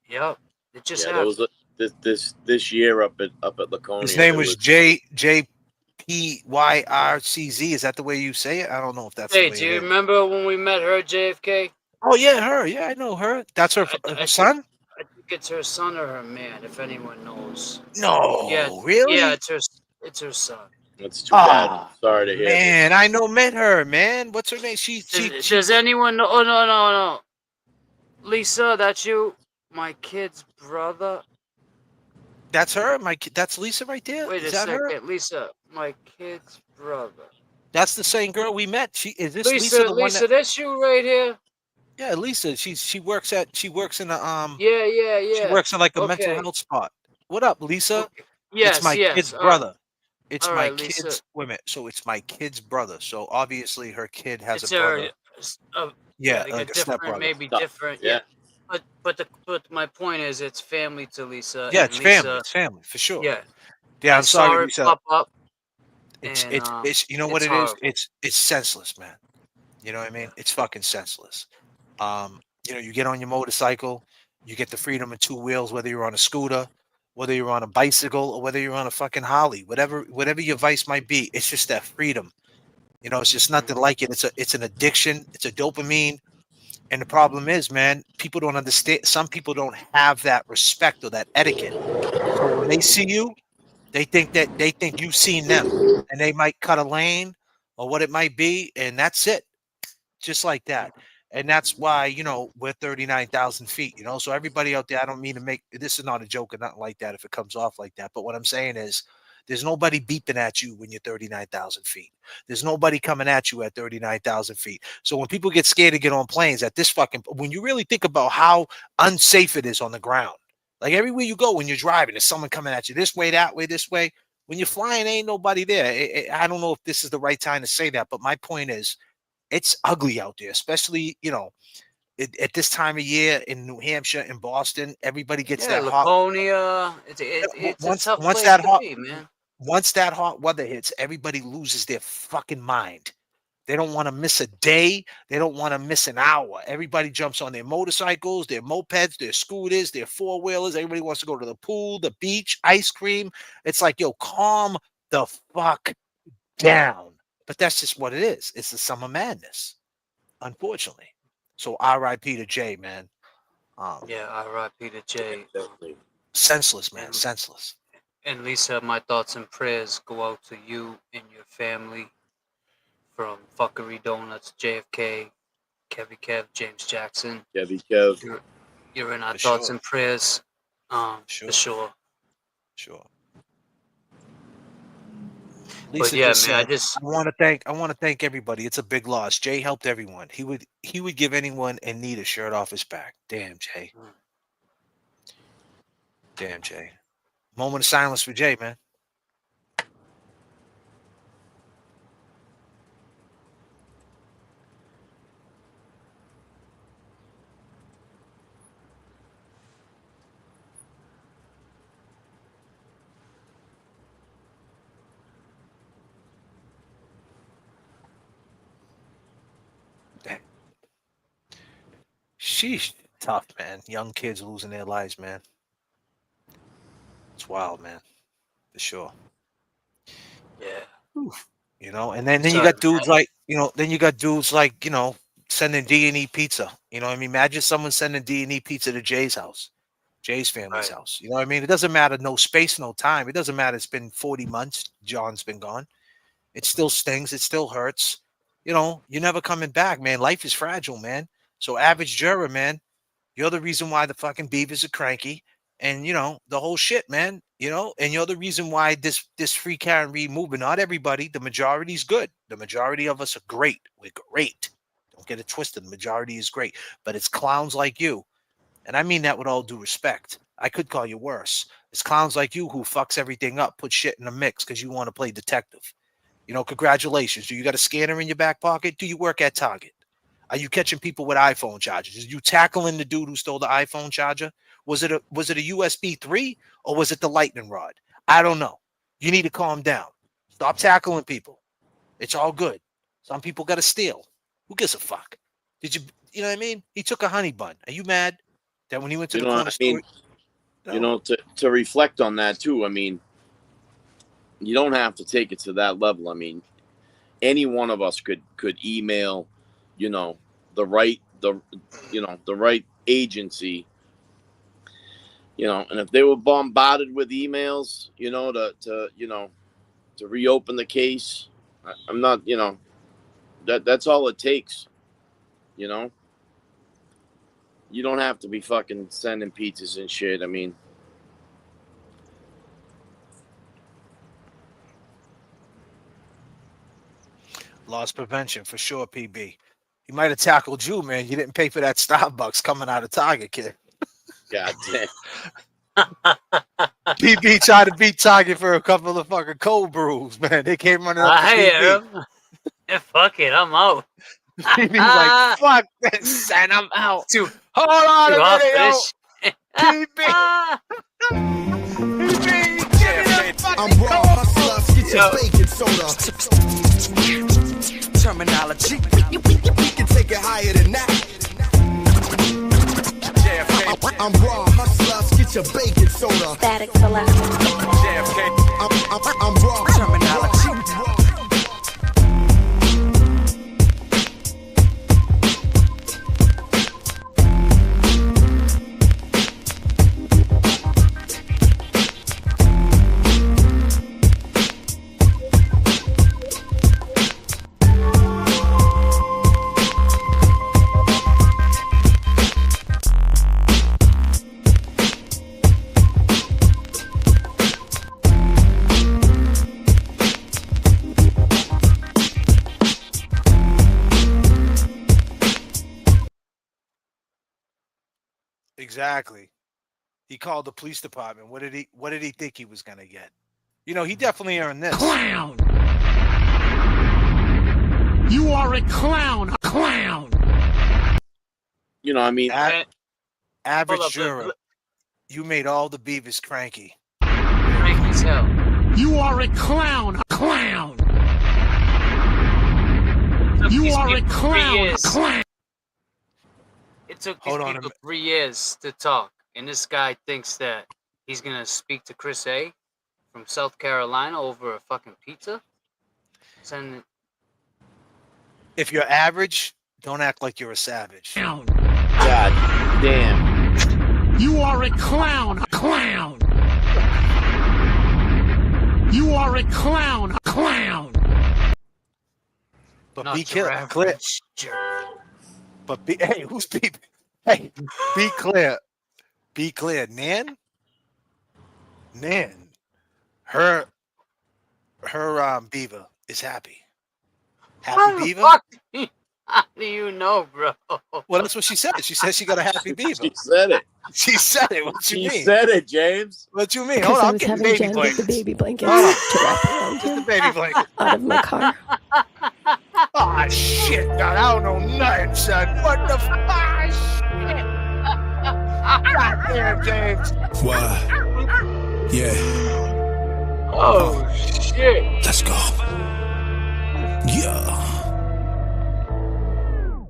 Yep. It just happened. That was this year up at Laconia. His name was JPYRCZ. Is that the way you say it? I don't know if that's. Hey, do you remember when we met her, JFK? Oh yeah, her. Yeah, I know her. That's her son. I think it's her son or her man, if anyone knows. No, yeah, really? Yeah, it's her son. That's too bad. Sorry to hear. Man, I met her, man. What's her name? Does anyone know? Oh, no. Lisa, that's you? My kid's brother? That's her? That's Lisa right there? Wait a second. Her? Lisa, my kid's brother. That's the same girl we met. Is this Lisa? Lisa, that's you right here? Yeah, Lisa. She works in a Yeah. She works in like a mental health spot. What up, Lisa? Okay. Yes, it's my kid's brother. It's all my right, kid's Lisa. women. So it's my kid's brother. So obviously her kid has it's a brother. Like a stepbrother. Maybe different. Yeah. But my point is, it's family to Lisa. Yeah, it's family. It's family for sure. Yeah. Yeah, I'm sorry, Lisa. Pop up. It's you know what it is? It's senseless, man. You know what I mean? It's fucking senseless. You get on your motorcycle, you get the freedom of two wheels, whether you're on a scooter, whether you're on a bicycle, or whether you're on a fucking Harley, whatever your vice might be. It's just that freedom. It's just nothing like it. It's an addiction. It's a dopamine. And the problem is, man, people don't understand. Some people don't have that respect or that etiquette. So when they see you, they think you've seen them, and they might cut a lane or what it might be, and that's it, just like that. And that's why, you know, we're 39,000 feet, you know. So everybody out there, I don't mean to make this is not a joke or nothing like that if it comes off like that. But what I'm saying is, there's nobody beeping at you when you're 39,000 feet. There's nobody coming at you at 39,000 feet. So when people get scared to get on planes at this when you really think about how unsafe it is on the ground, like everywhere you go when you're driving, there's someone coming at you this way, that way, this way. When you're flying, ain't nobody there. I don't know if this is the right time to say that, but my point is, it's ugly out there, especially, you know, at this time of year in New Hampshire and Boston. Everybody gets that Laconia. It's a tough place to be, man. Once that hot weather hits, everybody loses their fucking mind. They don't want to miss a day. They don't want to miss an hour. Everybody jumps on their motorcycles, their mopeds, their scooters, their four-wheelers. Everybody wants to go to the pool, the beach, ice cream. It's like, yo, calm the fuck down. But that's just what it is. It's the summer madness, unfortunately. So R.I.P. to Jay, man. Yeah, R.I.P. to Jay. Senseless, man. Senseless. And Lisa, my thoughts and prayers go out to you and your family. From Fuckery Donuts, JFK, Kevy Kev, James Jackson. Kevy Kev. You're in our thoughts and prayers. For sure. Sure. But yeah, man, I want to thank everybody. It's a big loss. Jay helped everyone. He would give anyone in need a shirt off his back. Damn, Jay. Damn, Jay. Moment of silence for Jay, man. Sheesh, tough, man. Young kids losing their lives, man. It's wild, man. For sure. Yeah. Oof. You know, and then you got dudes like, you know, you know, sending D&E pizza. You know what I mean? Imagine someone sending D&E pizza to Jay's house, Jay's family's house. You know what I mean? It doesn't matter, no space, no time. It doesn't matter. It's been 40 months. John's been gone. It still stings. It still hurts. You know, you're never coming back, man. Life is fragile, man. So average juror, man, you're the reason why the fucking Beavers are cranky, and you know the whole shit, man. You know, and you're the reason why this Free Karen Reed movement. Not everybody, the majority's good. The majority of us are great. We're great. Don't get it twisted. The majority is great, but it's clowns like you, and I mean that with all due respect. I could call you worse. It's clowns like you who fucks everything up, put shit in the mix because you want to play detective. You know, congratulations. Do you got a scanner in your back pocket? Do you work at Target? Are you catching people with iPhone chargers? Are you tackling the dude who stole the iPhone charger? Was it a USB 3 or was it the lightning rod? I don't know. You need to calm down. Stop tackling people. It's all good. Some people got to steal. Who gives a fuck? You know what I mean? He took a honey bun. Are you mad that when he went to the corner store? You know, to reflect on that too. I mean, you don't have to take it to that level. I mean, any one of us could email, you know, the right agency, you know, and if they were bombarded with emails, you know, to reopen the case, I'm not, you know, that's all it takes, you know. You don't have to be fucking sending pizzas and shit. I mean, loss prevention for sure, PB. He might have tackled you, man. You didn't pay for that Starbucks coming out of Target, kid. God damn. PB tried to beat Target for a couple of fucking cold brews, man. They came running up to PB. Yeah, fuck it, I'm out. PB's like, fuck this, and I'm out. Hold on a minute, yo. PB. I'm raw hustlers, get your baking soda. Terminology, we can take it higher than that. I'm raw hustlers, get your baking soda. Static selection. I'm raw terminology. Exactly. He called the police department. What did he think he was gonna get? You know, he definitely earned this. Clown. You are a clown. Clown. You know, I mean, average juror. You made all the beavers cranky. Cranky as hell. You are a clown. Clown. You are a clown. Clown. It took these people 3 years to talk, and this guy thinks that he's gonna speak to Chris A. from South Carolina over a fucking pizza. If you're average, don't act like you're a savage. Clown. God damn. You are a clown. Clown. You are a clown. Clown. But be clear. But hey, who's beeping? Hey, be clear. Be clear. Nan, her beaver is happy. Happy beaver? How do you know, bro? Well, that's what she said. She said she got a happy beaver. She said it. She said it. What you mean? She said it, James. What you mean? Hold on, I'm getting baby blankets. The baby blankets to wrap around Just the baby blanket. out of my car. Oh shit, God, I don't know nothing, son. What the fuck? Shit. God damn, James. What? Yeah. Oh shit. Let's go. Yeah.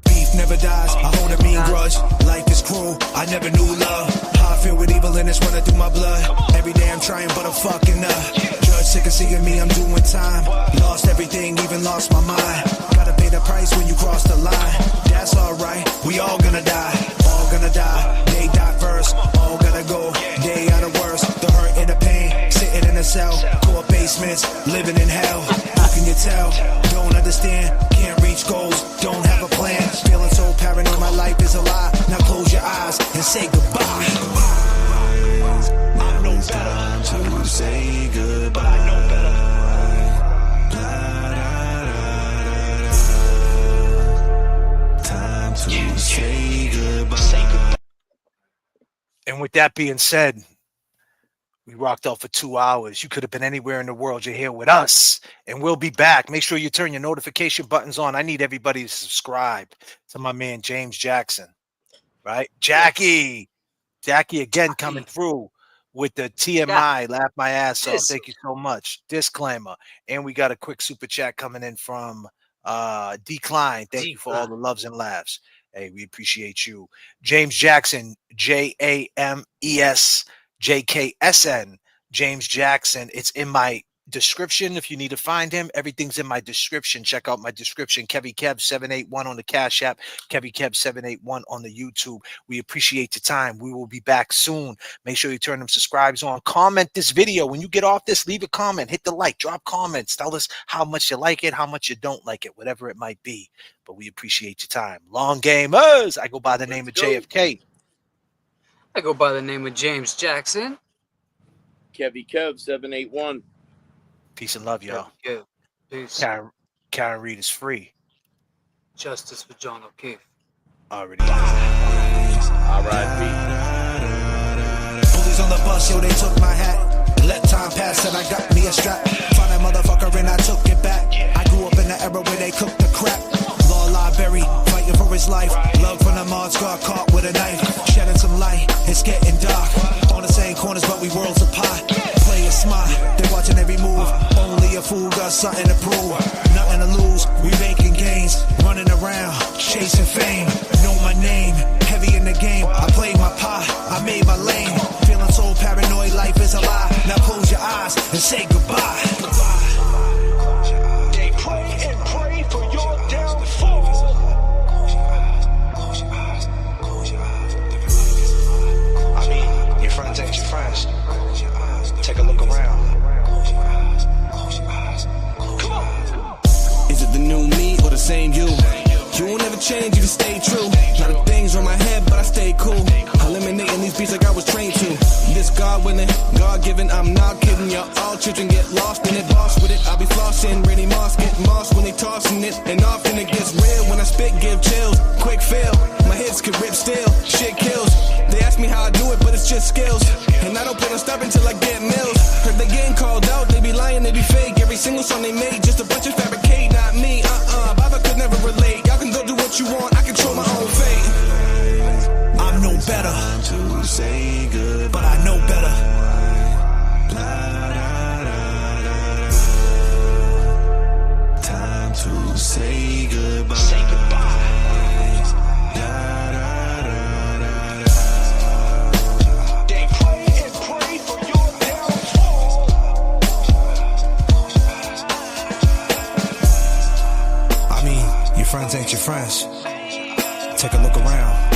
Beef never dies. I hold a mean grudge. Life is cruel. I never knew love. How I feel with evil and it's running through my blood. Every day I'm trying, but I'm fucking up. Judge sick of seeing me, I'm doing time. Lost everything, even lost my mind. Gotta pay the price when you cross the line. That's alright. We all gonna die. All gonna die. They die first. All gotta go. They are the worst. The hurt and the pain. Sitting in a cell. Court basements. Living in hell. How can you tell? Don't understand. Can't reach goals. Don't have a plan. Feeling so paranoid. My life is a lie. Now close your eyes and say goodbye. I know better to say goodbye. I know better. Time to say goodbye. And with that being said, we rocked out for 2 hours. You could have been anywhere in the world. You're here with us, and we'll be back. Make sure you turn your notification buttons on. I need everybody to subscribe to my man James Jackson, right? Jackie again coming through with the TMI. Laugh my ass off. Thank you so much. Disclaimer. And we got a quick super chat coming in from Decline. Thank you for all the loves and laughs. Hey, we appreciate you. James Jackson, JAMESJKSN. James Jackson. It's in my description. If you need to find him, everything's in my description. Check out my description. Kevy Kev 781 on the Cash App. Kevy Kev 781 on the YouTube. We appreciate your time. We will be back soon. Make sure you turn them subscribes on. Comment this video. When you get off this, leave a comment. Hit the like. Drop comments. Tell us how much you like it, how much you don't like it, whatever it might be. But we appreciate your time. Long gamers. I go by the name of JFK. I go by the name of James Jackson. Kevy Kev 781. Peace and love, y'all. Yeah. Peace. Karen Reed is free. Justice for John O'Keefe. Already. R.I.P. Police on the bus, yo, they took my hat. Let time pass and I got me a strap. Found that motherfucker and I took it back. I grew up in the era where they cooked the crap. Law library, fighting for his life. Love from the mods, got caught with a knife. Shedding some light, it's getting dark. On the same corners, but we worlds apart. Play it smart, they watching every move. Only a fool got something to prove. Nothing to lose, we making gains. Running around, chasing fame. Know my name, heavy in the game. I played my part, I made my lane. Feeling so paranoid, life is a lie. Now close your eyes and say goodbye. They pray and pray for your downfall. I mean, your friends ain't your friends. Take a look around. Come on. Is it the new me or the same you? You won't ever change, you can stay true. Lot of things on my head, but I stay cool. Eliminating these beats like I was trained to. This God willing, God given, I'm not kidding. Y'all all chilling. children get lost in it, boss with it. I'll be flossing, Randy Moss getting moss when they tossing it. And often it gets real when I spit, give chills. Quick fail, my hits can rip still. Shit kills. They ask me how I do it, but it's just skills. And I don't plan on stopping till I get mills. Heard they getting called out, they be lying, they be fake. Every single song they made, just a bunch of fabricate, not me. Baba could never relate. Y'all can go do what you want, I control my own fate. I'm no better, to say good, but I know better. Time to say goodbye. Say goodbye. They pray and pray for your downfall. I mean, your friends ain't your friends. Take a look around.